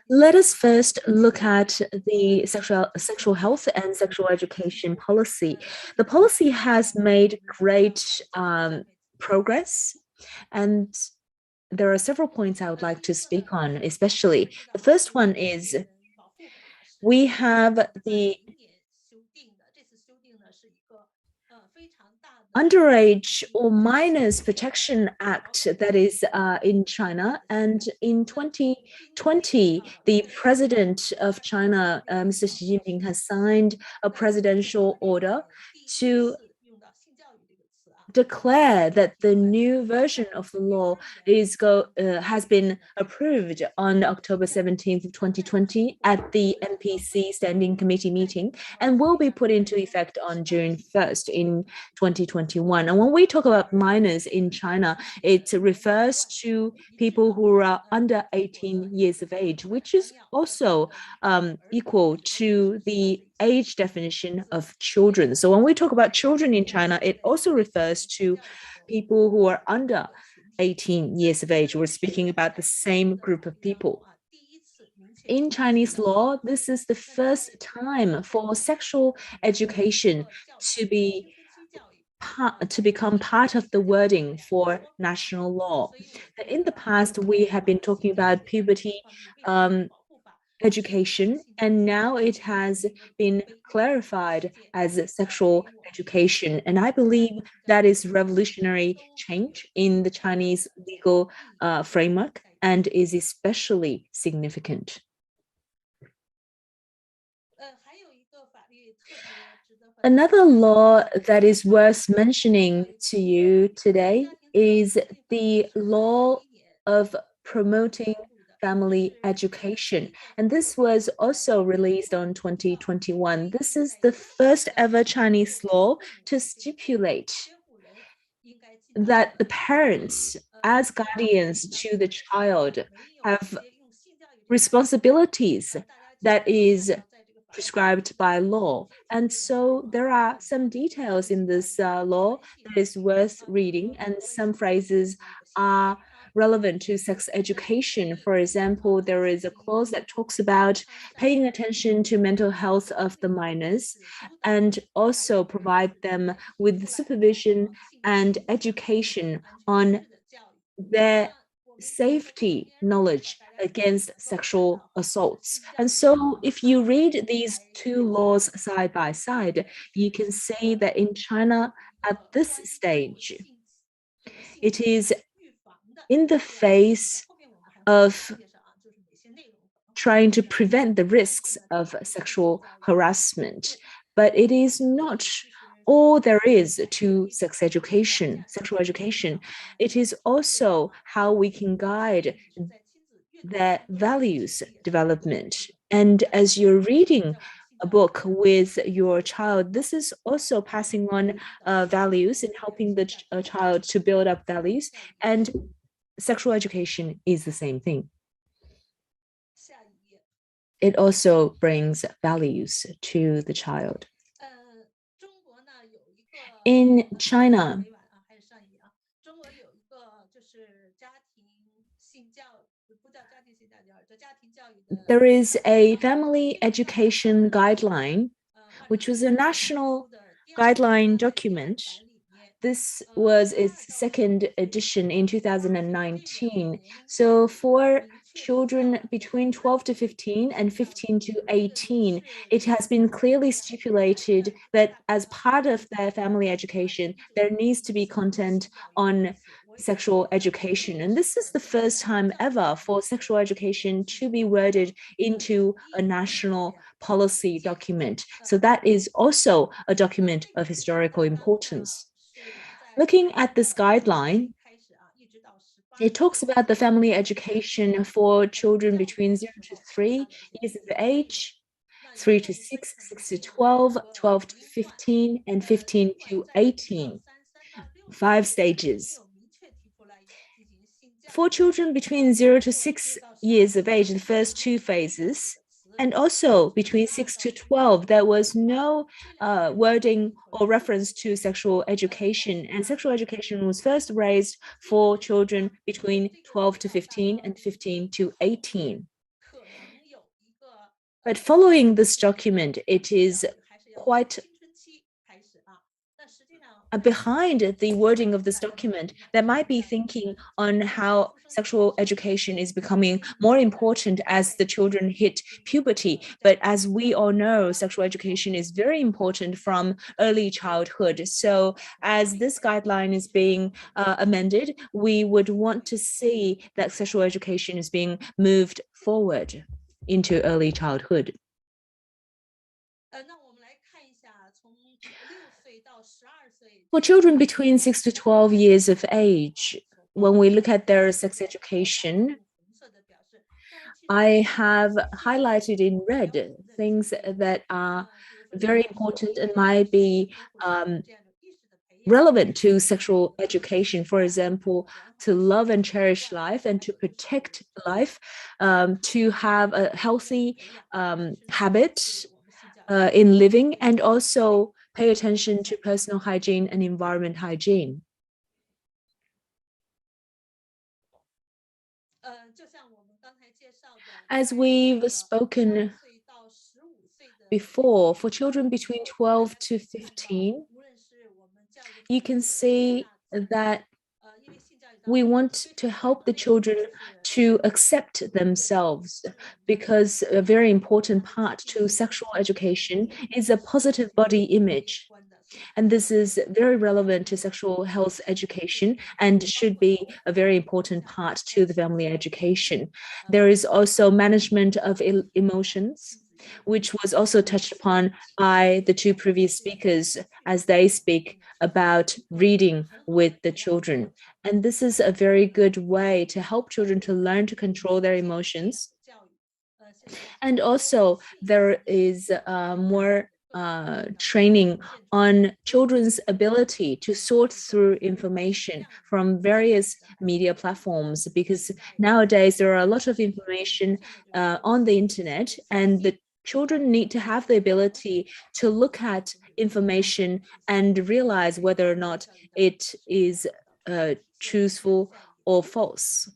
Let us first look at the sexual health and sexual education policy. The policy has made great progress, and there are several points I would like to speak on, especially. The first one is we have the Underage or Minors Protection Act that is in China. And in 2020, the president of China, Mr. Xi Jinping, has signed a presidential order to declare that the new version of the law has been approved on October 17th of 2020 at the NPC Standing Committee meeting and will be put into effect on June 1st in 2021. And when we talk about minors in China, it refers to people who are under 18 years of age, which is also equal to the age definition of children. So when we talk about children in China, it also refers to people who are under 18 years of age. We're speaking about the same group of people. In Chinese law, this is the first time for sexual education to become part of the wording for national law. In the past, we have been talking about puberty education, and now it has been clarified as sexual education. And I believe that is revolutionary change in the Chinese legal framework and is especially significant. Another law that is worth mentioning to you today is the law of promoting family education. And this was also released on 2021. This is the first ever Chinese law to stipulate that the parents, as guardians to the child, have responsibilities that is prescribed by law. And so there are some details in this law that is worth reading, and some phrases are relevant to sex education. For example, there is a clause that talks about paying attention to mental health of the minors and also provide them with supervision and education on their safety knowledge against sexual assaults. And so if you read these two laws side by side, you can see that in China at this stage, it is in the face of trying to prevent the risks of sexual harassment, but it is not all there is to sexual education. It is also how we can guide their values development. And as you're reading a book with your child, this is also passing on values and helping the child to build up values. And sexual education is the same thing. It also brings values to the child. In China, there is a family education guideline, which was a national guideline document. This was its second edition in 2019. So for children between 12 to 15 and 15 to 18, it has been clearly stipulated that as part of their family education, there needs to be content on sexual education. And this is the first time ever for sexual education to be worded into a national policy document. So that is also a document of historical importance. Looking at this guideline, it talks about the family education for children between 0 to 3 years of age, 3 to 6, 6 to 12, 12 to 15, and 15 to 18. 5 stages. For children between 0 to 6 years of age, the first 2 phases, and also between 6 to 12, there was no wording or reference to sexual education. And sexual education was first raised for children between 12 to 15 and 15 to 18. But following this document, it is quite behind the wording of this document, there might be thinking on how sexual education is becoming more important as the children hit puberty. But as we all know, sexual education is very important from early childhood. So as this guideline is being amended, we would want to see that sexual education is being moved forward into early childhood. For children between 6 to 12 years of age, when we look at their sex education, I have highlighted in red things that are very important and might be relevant to sexual education. For example, to love and cherish life and to protect life, to have a healthy habit in living, and also pay attention to personal hygiene and environment hygiene. As we've spoken before, for children between 12 to 15, you can see that we want to help the children to accept themselves, because a very important part to sexual education is a positive body image. And this is very relevant to sexual health education and should be a very important part to the family education. There is also management of emotions. which was also touched upon by the two previous speakers as they speak about reading with the children. And this is a very good way to help children to learn to control their emotions. And also there is more training on children's ability to sort through information from various media platforms, because nowadays there are a lot of information on the internet, and the children need to have the ability to look at information and realize whether or not it is truthful or false.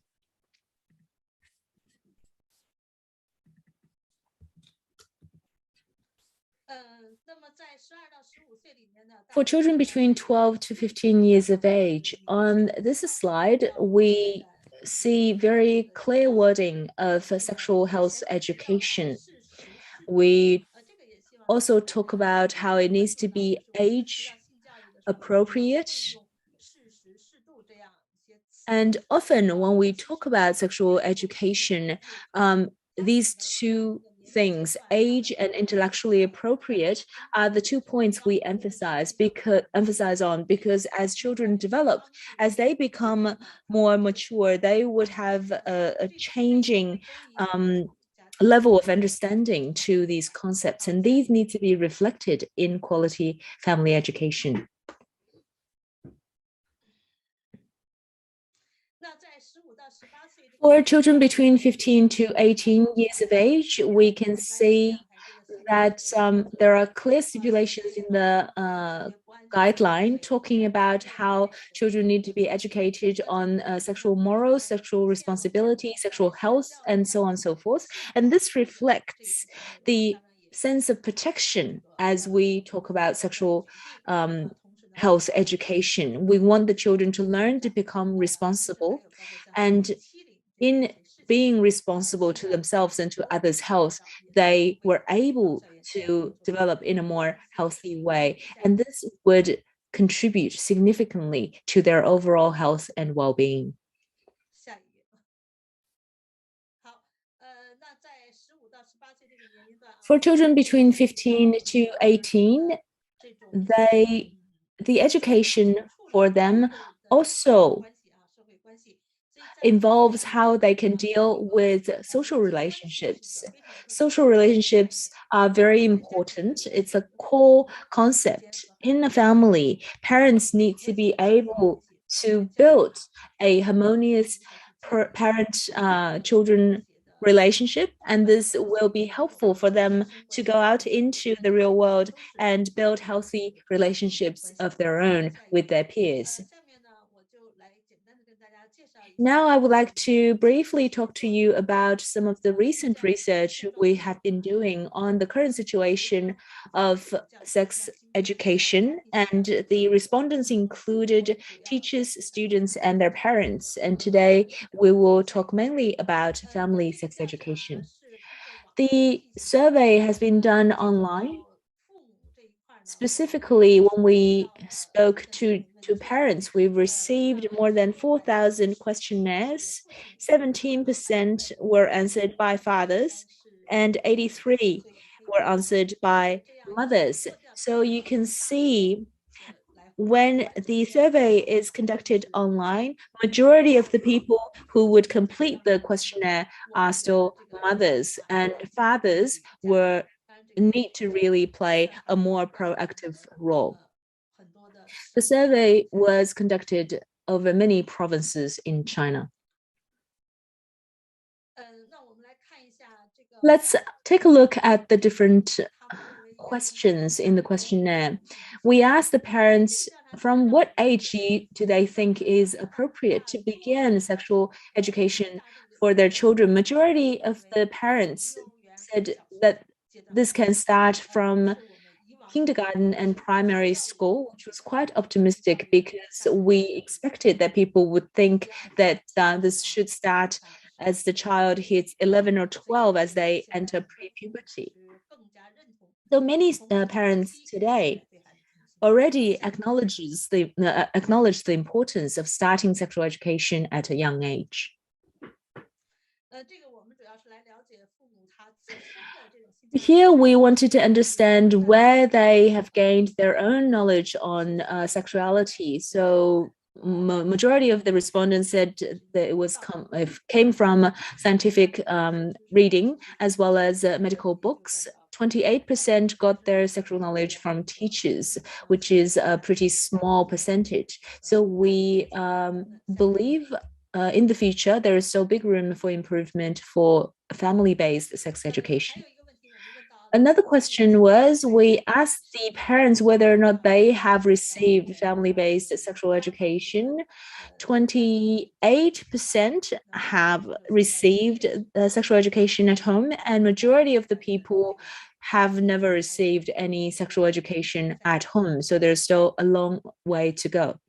For children between 12 to 15 years of age, on this slide, we see very clear wording of sexual health education. We also talk about how it needs to be age appropriate. And often when we talk about sexual education, these two things, age and intellectually appropriate, are the 2 points we emphasize on, because as children develop, as they become more mature, they would have a changing level of understanding to these concepts, and these need to be reflected in quality family education. For children between 15 to 18 years of age, we can see that there are clear stipulations in the guideline talking about how children need to be educated on sexual morals, sexual responsibility, sexual health, and so on and so forth. And this reflects the sense of protection as we talk about sexual health education. We want the children to learn to become responsible, and in being responsible to themselves and to others' health, they were able to develop in a more healthy way. And this would contribute significantly to their overall health and well-being. For children between 15 to 18, the education for them also involves how they can deal with social relationships. Social relationships are very important. It's a core concept. In a family, parents need to be able to build a harmonious parent-children relationship, and this will be helpful for them to go out into the real world and build healthy relationships of their own with their peers. Now I would like to briefly talk to you about some of the recent research we have been doing on the current situation of sex education, and the respondents included teachers, students, and their parents. And today we will talk mainly about family sex education. The survey has been done online. Specifically, when we spoke to parents, we received more than 4,000 questionnaires. 17% were answered by fathers, and 83 were answered by mothers. So you can see when the survey is conducted online, majority of the people who would complete the questionnaire are still mothers, and fathers need to really play a more proactive role. The survey was conducted over many provinces in China. Let's take a look at the different questions in the questionnaire. We asked the parents from what age do they think is appropriate to begin sexual education for their children. Majority of the parents said that this can start from kindergarten and primary school, which was quite optimistic because we expected that people would think that this should start as the child hits 11 or 12 as they enter pre-puberty. So many parents today already acknowledge the importance of starting sexual education at a young age. Here we wanted to understand where they have gained their own knowledge on sexuality. So majority of the respondents said that it came from scientific reading as well as medical books. 28% got their sexual knowledge from teachers, which is a pretty small percentage. So we believe in the future there is still big room for improvement for family-based sex education. Another question was, we asked the parents whether or not they have received family-based sexual education. 28% have received sexual education at home, and majority of the people have never received any sexual education at home. So there's still a long way to go.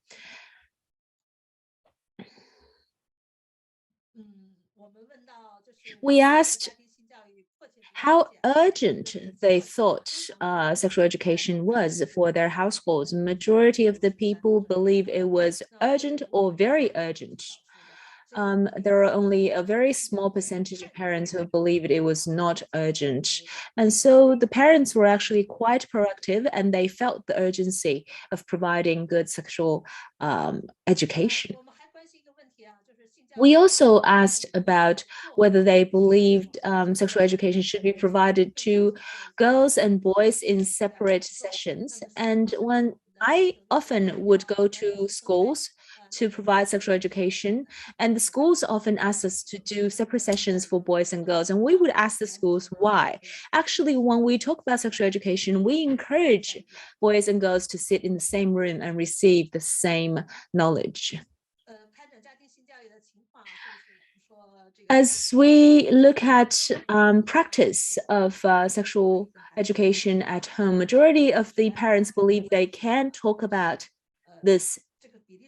We asked how urgent they thought sexual education was for their households. Majority of the people believe it was urgent or very urgent. There are only a very small percentage of parents who believed it was not urgent. And so the parents were actually quite proactive, and they felt the urgency of providing good sexual education. We also asked about whether they believed sexual education should be provided to girls and boys in separate sessions. And when I often would go to schools to provide sexual education, and the schools often ask us to do separate sessions for boys and girls, and we would ask the schools why. Actually, when we talk about sexual education, we encourage boys and girls to sit in the same room and receive the same knowledge. As we look at practice of sexual education at home, majority of the parents believe they can talk about this.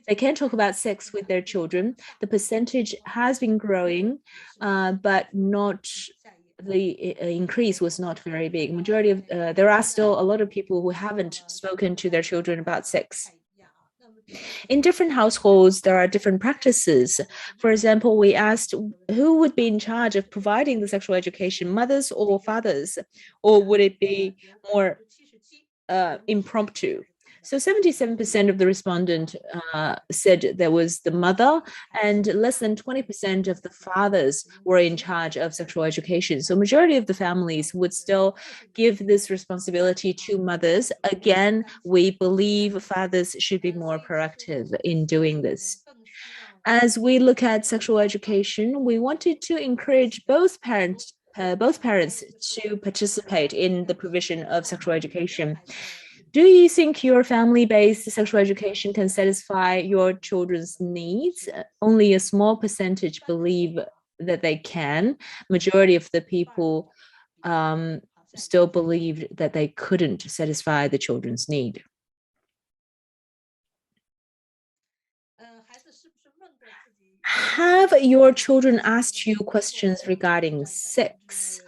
They can talk about sex with their children. The percentage has been growing, but not the increase was not very big. Majority of there are still a lot of people who haven't spoken to their children about sex. In different households, there are different practices. For example, we asked who would be in charge of providing the sexual education, mothers or fathers, or would it be more impromptu? So 77% of the respondents said there was the mother, and less than 20% of the fathers were in charge of sexual education. So majority of the families would still give this responsibility to mothers. Again, we believe fathers should be more proactive in doing this. As we look at sexual education, we wanted to encourage both parents to participate in the provision of sexual education. Do you think your family-based sexual education can satisfy your children's needs? Only a small percentage believe that they can. Majority of the people still believed that they couldn't satisfy the children's need. Have your children asked you questions regarding sex?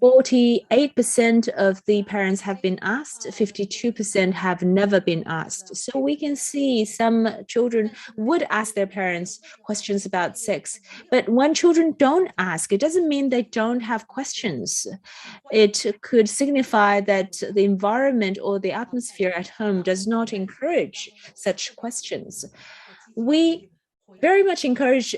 48% of the parents have been asked, 52% have never been asked. So we can see some children would ask their parents questions about sex, but when children don't ask, it doesn't mean they don't have questions. It could signify that the environment or the atmosphere at home does not encourage such questions. We very much encourage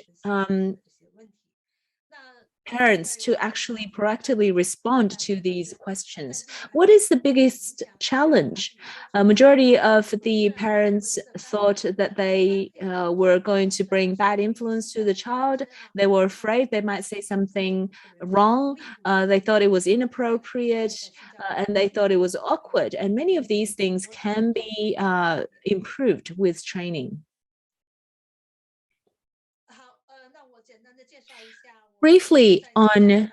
parents to actually proactively respond to these questions. What is the biggest challenge? A majority of the parents thought that they were going to bring bad influence to the child. They were afraid they might say something wrong. They thought it was inappropriate, and they thought it was awkward. And many of these things can be improved with training. Briefly on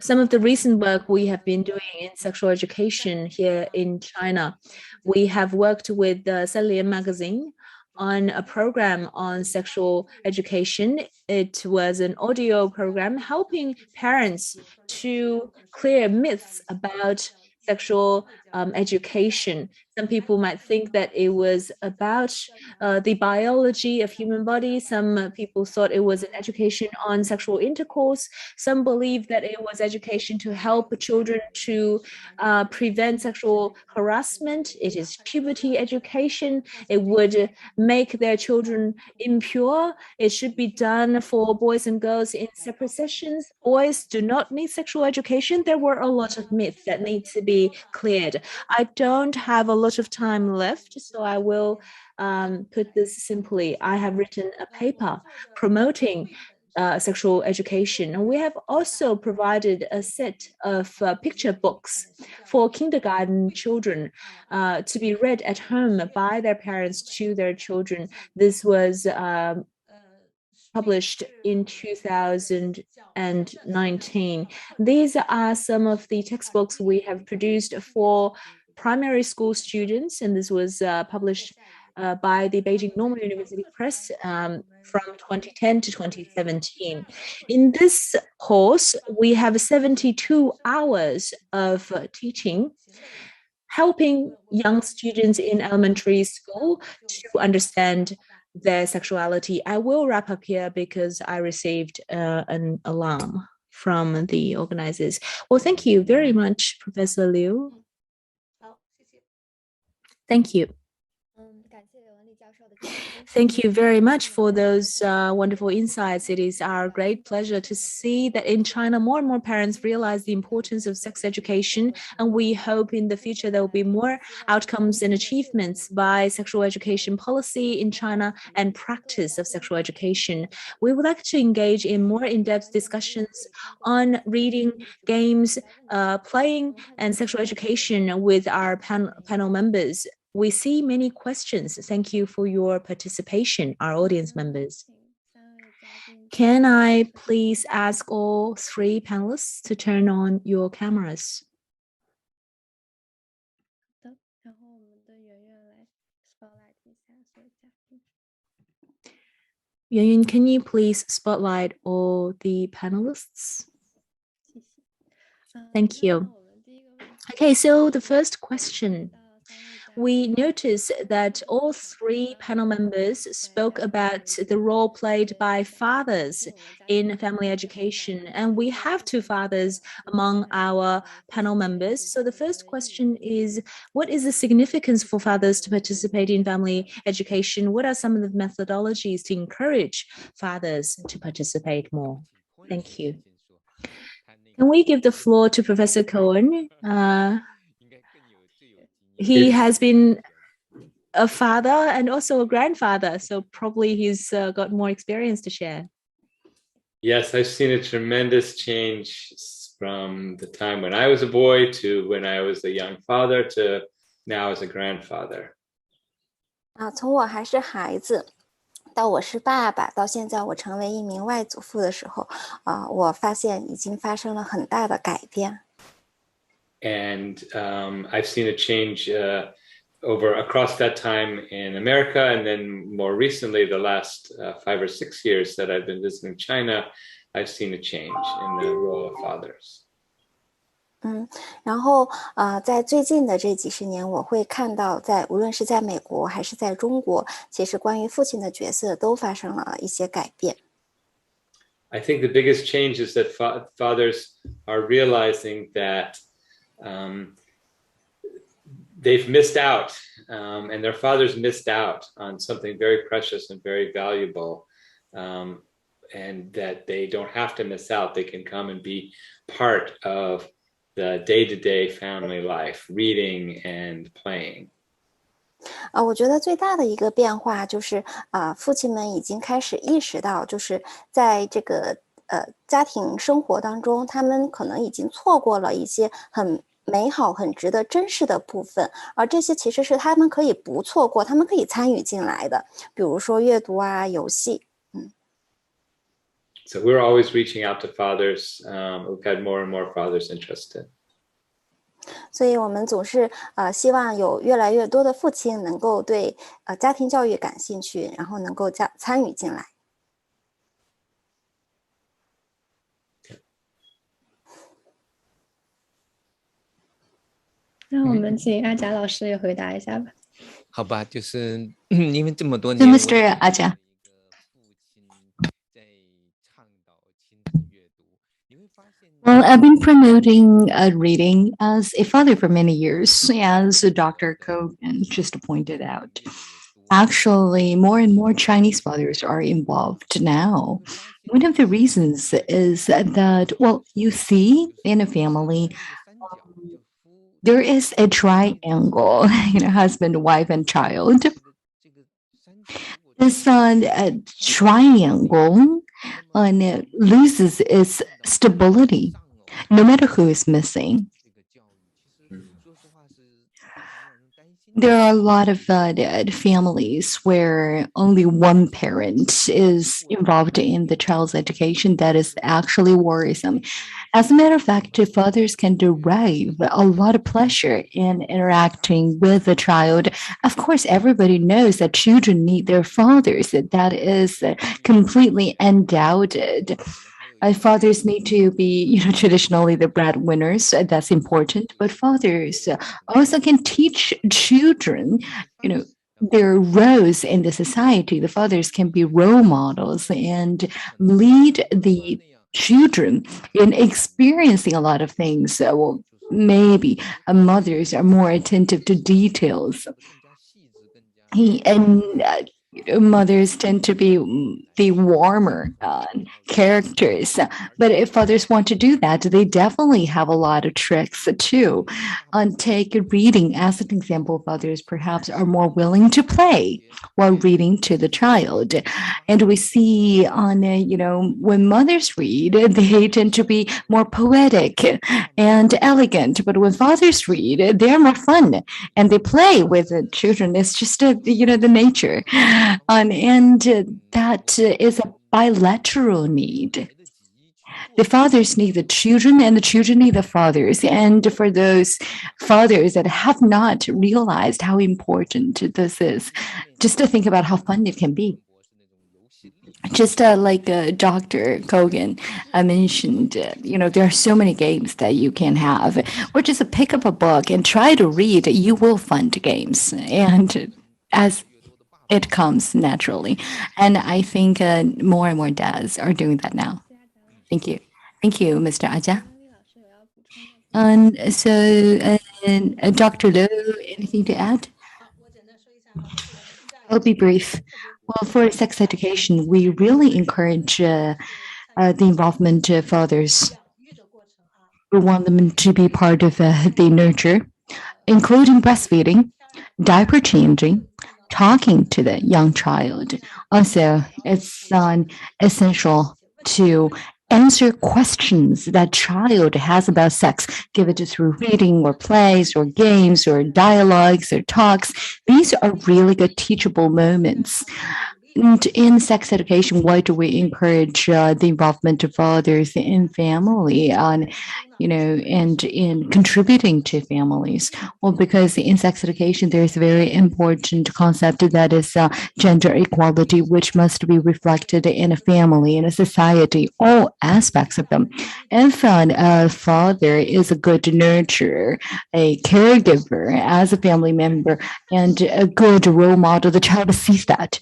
some of the recent work we have been doing in sexual education here in China. We have worked with the Salian magazine on a program on sexual education. It was an audio program helping parents to clear myths about sexual education. Some people might think that it was about the biology of human body. Some people thought it was an education on sexual intercourse. Some believe that it was education to help children to prevent sexual harassment. It is puberty education. It would make their children impure. It should be done for boys and girls in separate sessions. Boys do not need sexual education. There were a lot of myths that need to be cleared. I don't have a lot of time left, so I will put this simply. I have written a paper promoting sexual education. And we have also provided a set of picture books for kindergarten children to be read at home by their parents to their children. This was published in 2019. These are some of the textbooks we have produced for primary school students, and this was published by the Beijing Normal University Press from 2010 to 2017. In this course, we have 72 hours of teaching, helping young students in elementary school to understand their sexuality. I will wrap up here because I received an alarm from the organizers. Well, thank you very much, Professor Liu. Thank you. Thank you very much for those wonderful insights. It is our great pleasure to see that in China, more and more parents realize the importance of sex education, and we hope in the future there will be more outcomes and achievements by sexual education policy in China and practice of sexual education. We would like to engage in more in-depth discussions on reading, games, playing, and sexual education with our panel members. We see many questions. Thank you for your participation, our audience members. Can I please ask all three panelists to turn on your cameras? Yuan, can you please spotlight all the panelists? Thank you. Okay, so the first question. We noticed that all three panel members spoke about the role played by fathers in family education, and we have two fathers among our panel members. So the first question is, what is the significance for fathers to participate in family education? What are some of the methodologies to encourage fathers to participate more? Thank you. Can we give the floor to Professor Cohen? He has been a father and also a grandfather, so probably he's got more experience to share. Yes, I've seen a tremendous change from the time when I was a boy to when I was a young father to now as a grandfather. 从我还是孩子到我是爸爸，到现在我成为一名外祖父的时候，我发现已经发生了很大的改变。And I've seen a change across that time in America, and then more recently, the last 5 or 6 years that I've been visiting China, I've seen a change in the role of fathers. 然后在最近的这几十年，我会看到无论是在美国还是在中国，其实关于父亲的角色都发生了一些改变。I think the biggest change is that fathers are realizing that they've missed out, and their fathers missed out on something very precious and very valuable, and that they don't have to miss out. They can come and be part of the day-to-day family life, reading and playing. 我觉得最大的一个变化就是父亲们已经开始意识到，就是在这个家庭生活当中，他们可能已经错过了一些很美好、很值得珍视的部分，而这些其实是他们可以不错过，他们可以参与进来的，比如说阅读啊、游戏。So we're always reaching out to fathers. We've had more and more fathers interested. 所以我们总是希望有越来越多的父亲能够对家庭教育感興趣，然後能夠參與進來。那我们请阿贾老师也回答一下吧。好吧，就是因为这么多 So 年， Mr. Aja. Well, I've been promoting reading as a father for many years, as Dr. Kogan just pointed out. Actually, more and more Chinese fathers are involved now. One of the reasons is that, well, you see, in a family, there is a triangle, husband, wife, and child. This triangle loses its stability no matter who is missing. There are a lot of families where only one parent is involved in the child's education. That is actually worrisome. As a matter of fact, fathers can derive a lot of pleasure in interacting with the child. Of course, everybody knows that children need their fathers. That is completely undoubted. Fathers need to be, traditionally the breadwinners. That's important. But fathers also can teach children, their roles in the society. The fathers can be role models and lead the children in experiencing a lot of things. Well, maybe mothers are more attentive to details. Mothers tend to be the warmer characters. But if fathers want to do that, they definitely have a lot of tricks too. Take reading as an example. Fathers perhaps are more willing to play while reading to the child. And we see when mothers read, they tend to be more poetic and elegant. But when fathers read, they're more fun and they play with the children. It's just, the nature. And that is a bilateral need. The fathers need the children and the children need the fathers. And for those fathers that have not realized how important this is, just to think about how fun it can be. Just like Dr. Kogan mentioned, there are so many games that you can have. Or just pick up a book and try to read. You will find games. And as it comes naturally. And I think more and more dads are doing that now. Thank you. Thank you, Mr. Aja. And so, Dr. Liu, anything to add? I'll be brief. Well, for sex education, we really encourage the involvement of fathers. We want them to be part of the nurture, including breastfeeding, diaper changing, talking to the young child. Also, it's essential to answer questions that child has about sex, give it through reading or plays or games or dialogues or talks. These are really good teachable moments. And in sex education, why do we encourage the involvement of fathers in family and in contributing to families? Well, because in sex education, there is a very important concept that is gender equality, which must be reflected in a family, in a society, all aspects of them. If a father is a good nurturer, a caregiver as a family member, and a good role model, the child sees that.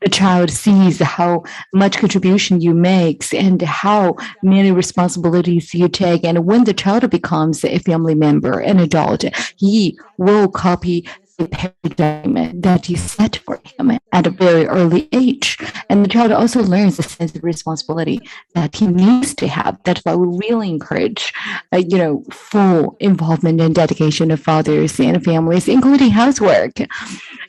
The child sees how much contribution you make and how many responsibilities you take. And when the child becomes a family member, an adult, he will copy the paradigm that you set for him at a very early age. And the child also learns the sense of responsibility that he needs to have. That's why we really encourage, full involvement and dedication of fathers and families, including housework.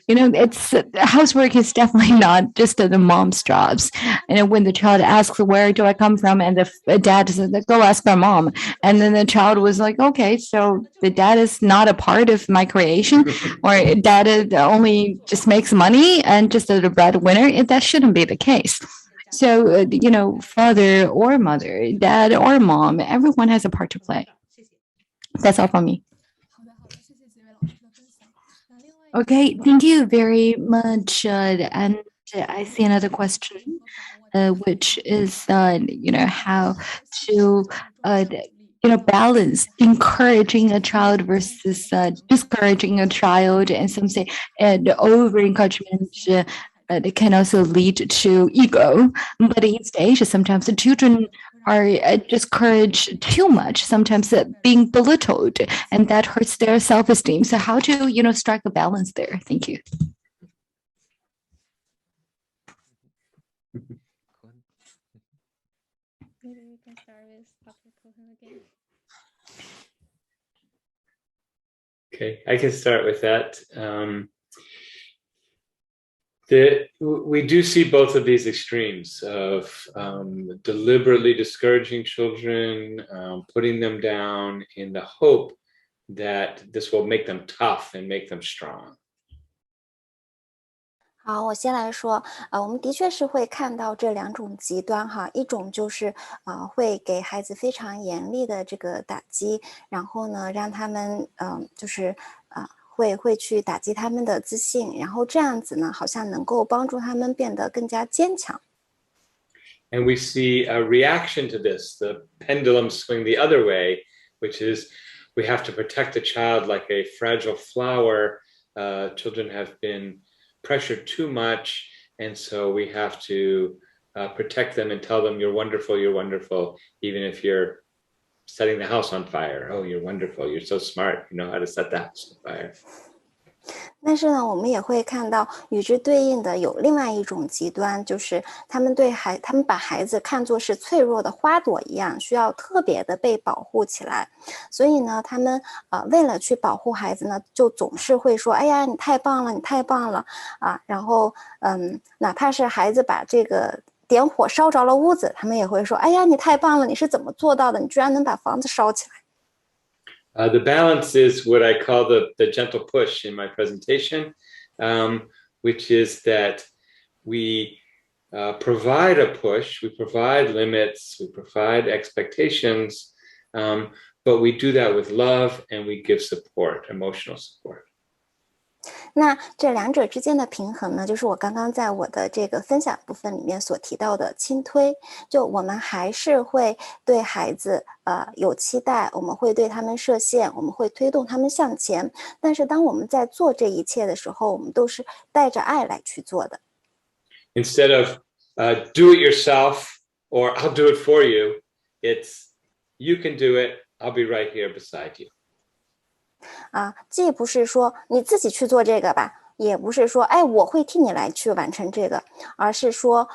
It's housework is definitely not just the mom's jobs. And when the child asks, where do I come from? And the dad says, go ask my mom. And then the child was like, okay, so the dad is not a part of my creation, or dad only just makes money and just a breadwinner. That shouldn't be the case. So, father or mother, dad or mom, everyone has a part to play. That's all from me. Okay, thank you very much. And I see another question, which is, how to balance encouraging a child versus discouraging a child, and some say over encouragement it can also lead to ego. But in East Asia, sometimes the children are discouraged too much, sometimes being belittled, and that hurts their self-esteem. So how to strike a balance there? Thank you. Maybe we can start with Dr. Cohen again. Okay, I can start with that. We do see both of these extremes of deliberately discouraging children, putting them down in the hope that this will make them tough and make them strong. 好，我先来说，我们的确是会看到这两种极端哈，一种就是会给孩子非常严厉的这个打击，然后呢，让他们就是会去打击他们的自信，然后这样子呢，好像能够帮助他们变得更加坚强。And we see a reaction to this, the pendulum swing the other way, which is we have to protect the child like a fragile flower. Children have been pressured too much, and so we have to protect them and tell them you're wonderful, even if you're setting the house on fire. Oh, you're wonderful, you're so smart, you know how to set the house on fire. 但是呢，我们也会看到与之对应的有另外一种极端，就是他们把孩子看作是脆弱的花朵一样，需要特别的被保护起来。所以呢，他们为了去保护孩子呢，就总是会说：“哎呀，你太棒了，你太棒了啊！”然后哪怕是孩子把这个点火烧着了屋子，他们也会说：“哎呀，你太棒了，你是怎么做到的？你居然能把房子烧起来。” The balance is what I call the gentle push in my presentation, which is that we provide a push, we provide limits, we provide expectations, but we do that with love and we give support, emotional support. 那这两者之间的平衡呢，就是我刚刚在我的这个分享部分里面所提到的轻推。就我们还是会对孩子有期待，我们会对他们设限，我们会推动他们向前。但是当我们在做这一切的时候，我们都是带着爱来去做的。Instead of do it yourself or I'll do it for you, it's you can do it, I'll be right here beside you. 既不是说你自己去做这个吧，也不是说哎我会替你来去完成这个，而是说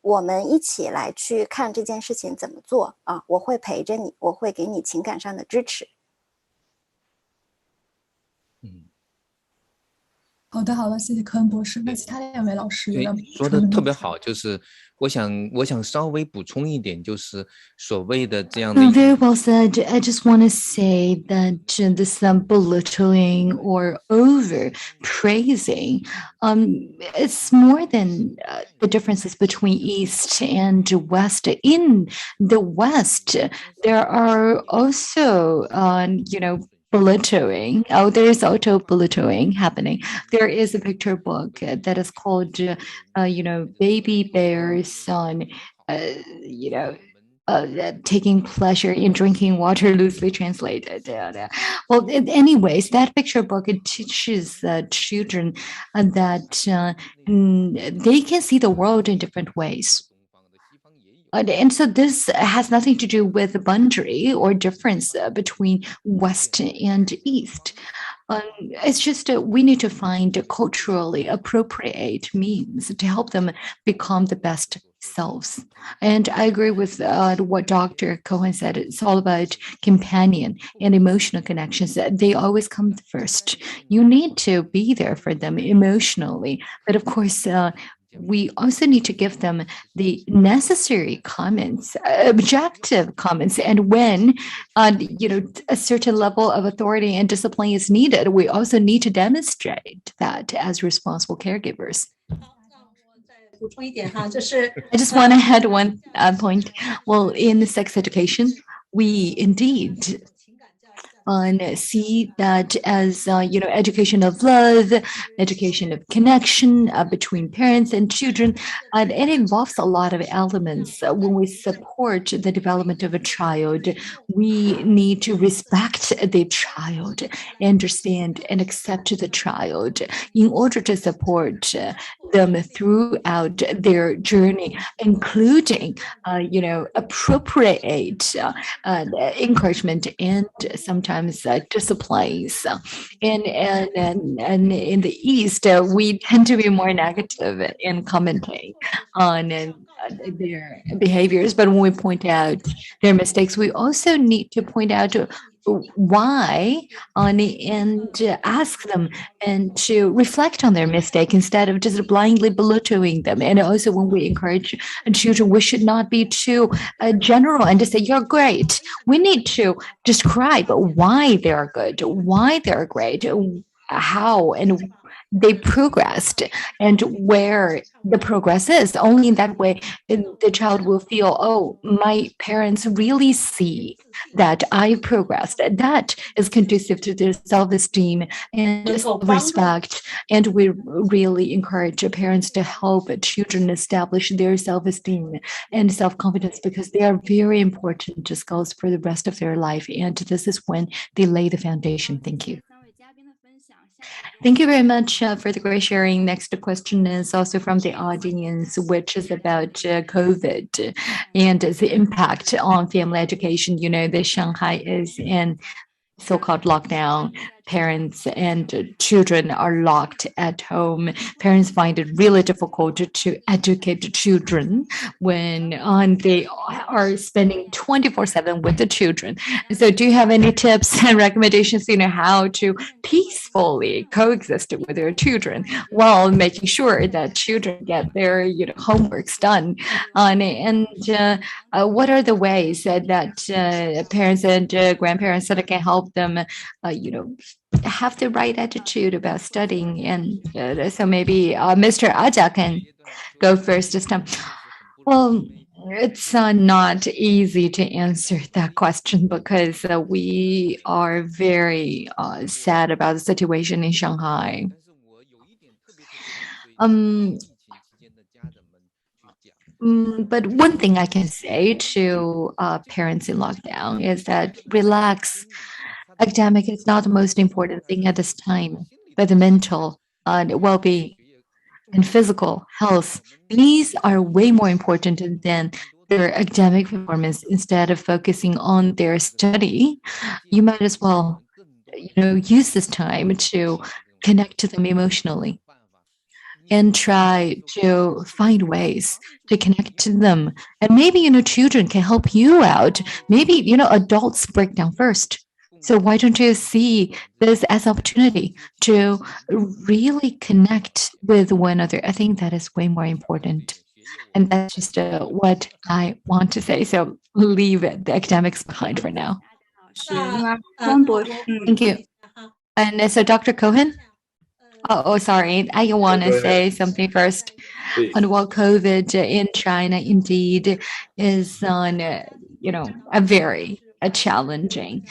我们一起来去看这件事情怎么做我会陪着你，我会给你情感上的支持。好的，谢谢科恩博士。那其他两位老师有要说的特别好，就是我想稍微补充一点，就是所谓的这样的。Very well said. I just want to say that this belittling or over praising, it's more than the differences between East and West. In the West, there are also, belittling. There is auto belittling happening. There is a picture book that is called, Baby Bears on, taking pleasure in drinking water, loosely translated. Well, anyways, that picture book, it teaches children that they can see the world in different ways. And so this has nothing to do with the boundary or difference between West and East. It's just we need to find culturally appropriate means to help them become the best selves. And I agree with what Dr. Cohen said. It's all about companion and emotional connections. They always come first. You need to be there for them emotionally. But of course, we also need to give them the necessary comments, objective comments. And when, a certain level of authority and discipline is needed, we also need to demonstrate that as responsible caregivers. I just want to add one point. Well, in sex education, we indeed see that as education of love, education of connection between parents and children, and it involves a lot of elements. When we support the development of a child, we need to respect the child, understand and accept the child in order to support them throughout their journey, including appropriate encouragement and sometimes disciplines. And in the East, we tend to be more negative in commenting on their behaviors. But when we point out their mistakes, we also need to point out why and ask them and to reflect on their mistake instead of just blindly belittling them. And also when we encourage children, we should not be too general and just say, you're great. We need to describe why they are good, why they're great, how and they progressed and where the progress is. Only in that way, the child will feel, oh, my parents really see that I progressed. That is conducive to their self-esteem and respect. And we really encourage parents to help children establish their self-esteem and self-confidence because they are very important skills for the rest of their life. And this is when they lay the foundation. Thank you. Thank you very much for the great sharing. Next question is also from the audience, which is about COVID and the impact on family education. You know, the Shanghai is in so-called lockdown. Parents and children are locked at home. Parents find it really difficult to educate the children when they are spending 24/7 with the children. So do you have any tips and recommendations, how to peacefully coexist with their children while making sure that children get their homeworks done? And what are the ways that parents and grandparents that can help them have the right attitude about studying? And so maybe Mr. Aja can go first this time. Well, it's not easy to answer that question because we are very sad about the situation in Shanghai. But one thing I can say to parents in lockdown is that relax. Academic is not the most important thing at this time, but the mental well-being and physical health, these are way more important than their academic performance. Instead of focusing on their study, you might as well use this time to connect to them emotionally and try to find ways to connect to them. And maybe children can help you out. Maybe adults break down first. So why don't you see this as an opportunity to really connect with one another? I think that is way more important. And that's just what I want to say. So leave the academics behind for now. Thank you. And so Dr. Cohen? Oh, sorry. I want to say something first. And while COVID in China indeed is on, a very challenging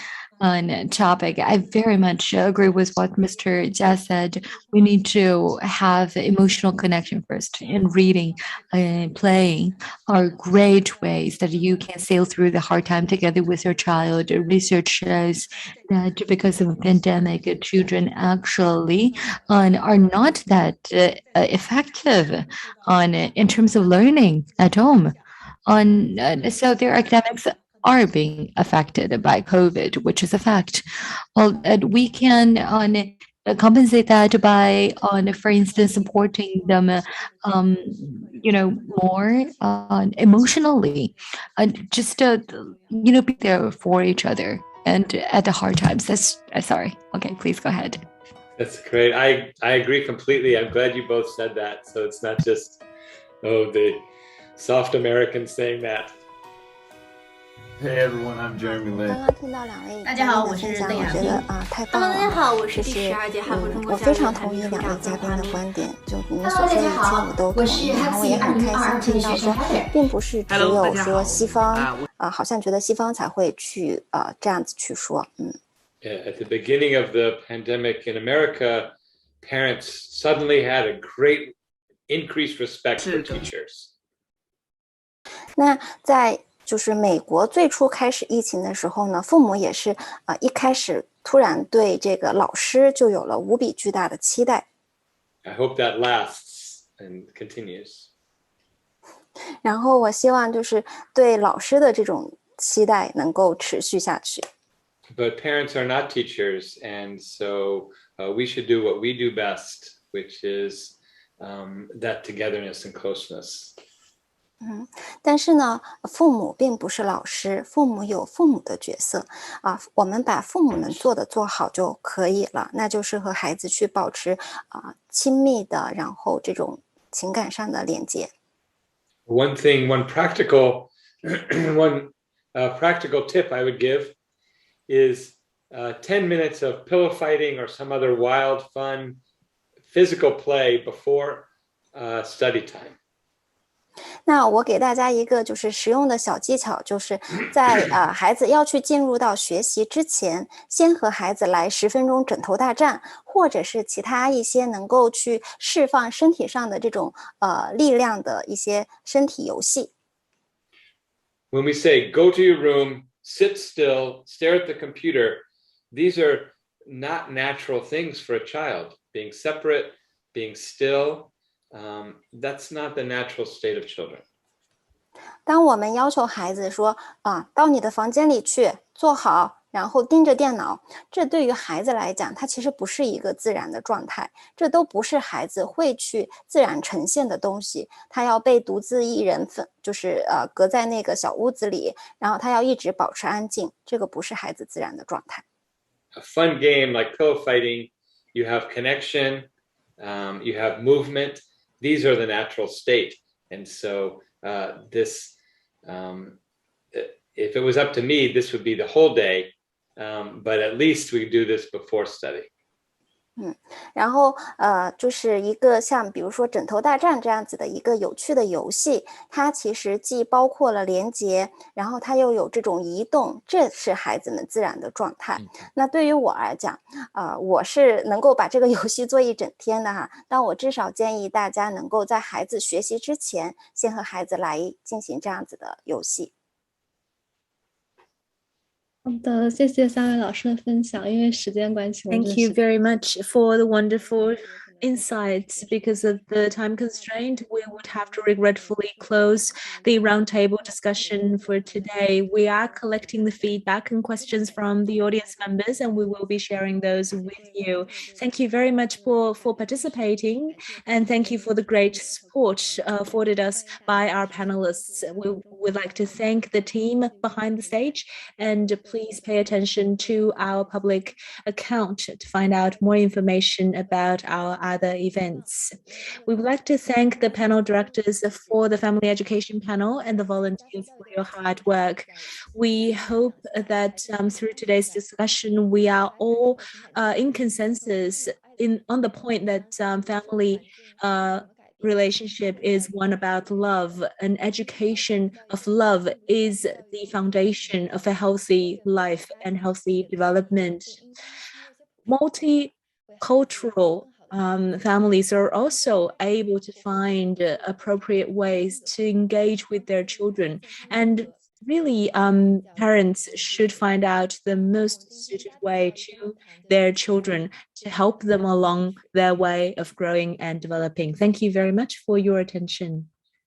topic. I very much agree with what Mr. Jia said. We need to have emotional connection first, and reading and playing are great ways that you can sail through the hard time together with your child. Research shows that because of a pandemic, children actually are not that effective in terms of learning at home. So their academics are being affected by COVID, which is a fact. Well, we can compensate that by, for instance, supporting them, more emotionally, just be there for each other and at the hard times. That's sorry. Okay, please go ahead. That's great. I agree completely. I'm glad you both said that. So it's not just the soft Americans saying that. Hey everyone, I'm Jeremy Lin. 刚刚听到两位大家好，我是分享，邓亚萍。我觉得太棒了。大家好，我是就是第12届哈佛中国我非教育论坛常同意两位嘉宾的观点，就你们所说的一切我都同意，然后我也很开心听到说，并不是只有说西方好像觉得西方才会去这样子去说， At the beginning of the pandemic in America, parents suddenly had a great increased respect for teachers. 那在就是美国最初开始疫情的时候呢，父母也是一开始突然对这个老师就有了无比巨大的期待。I hope that lasts and continues. 然后我希望就是对老师的这种期待能够持续下去。But parents are not teachers, and so we should do what we do best, which is that togetherness and closeness. 但是呢，父母并不是老师，父母有父母的角色我们把父母能做的做好就可以了，那就是和孩子去保持亲密的，然后这种情感上的连接。One practical tip I would give is 10 minutes of pillow fighting or some other wild, fun, physical play before study time. 那我给大家一个就是实用的小技巧，就是在孩子要去进入到学习之前，先和孩子来10分钟枕头大战，或者是其他一些能够去释放身体上的这种力量的一些身体游戏。When we say go to your room, sit still, stare at the computer, these are not natural things for a child. Being separate, being still.That's not the natural state of children. 当我们要求孩子说到你的房间里去坐好，然后盯着电脑，这对于孩子来讲，它其实不是一个自然的状态，这都不是孩子会去自然呈现的东西。他要被独自一人就是隔在那个小屋子里，然后他要一直保持安静，这个不是孩子自然的状态。A fun game like pillow fighting, you have connection, you have movement.These are the natural state. And so if it was up to me, this would be the whole day. But at least we do this before study. 然后就是一个像比如说枕头大战这样子的一个有趣的游戏，它其实既包括了连接，然后它又有这种移动，这是孩子们自然的状态。那对于我来讲我是能够把这个游戏做一整天的但我至少建议大家能够在孩子学习之前，先和孩子来进行这样子的游戏。好的，谢谢3位老师的分享。因为时间关系， Thank you very much for the wonderful insights. Because of the time constraint, we would have to regretfully close the roundtable discussion for today. We are collecting the feedback and questions from the audience members, and we will be sharing those with you. Thank you very much for participating, and thank you for the great support afforded us by our panelists. We would like to thank the team behind the stage, and please pay attention to our public account to find out more information about our other events. We would like to thank the panel directors for the family education panel and the volunteers for your hard work. We hope that through today's discussion, we are all in consensus on the point that family relationship is one about love, and education of love is the foundation of a healthy life and healthy development. Multicultural families are also able to find appropriate ways to engage with their children, and really parents should find out the most suited way to their children to help them along their way of growing and developing. Thank you very much for your attention.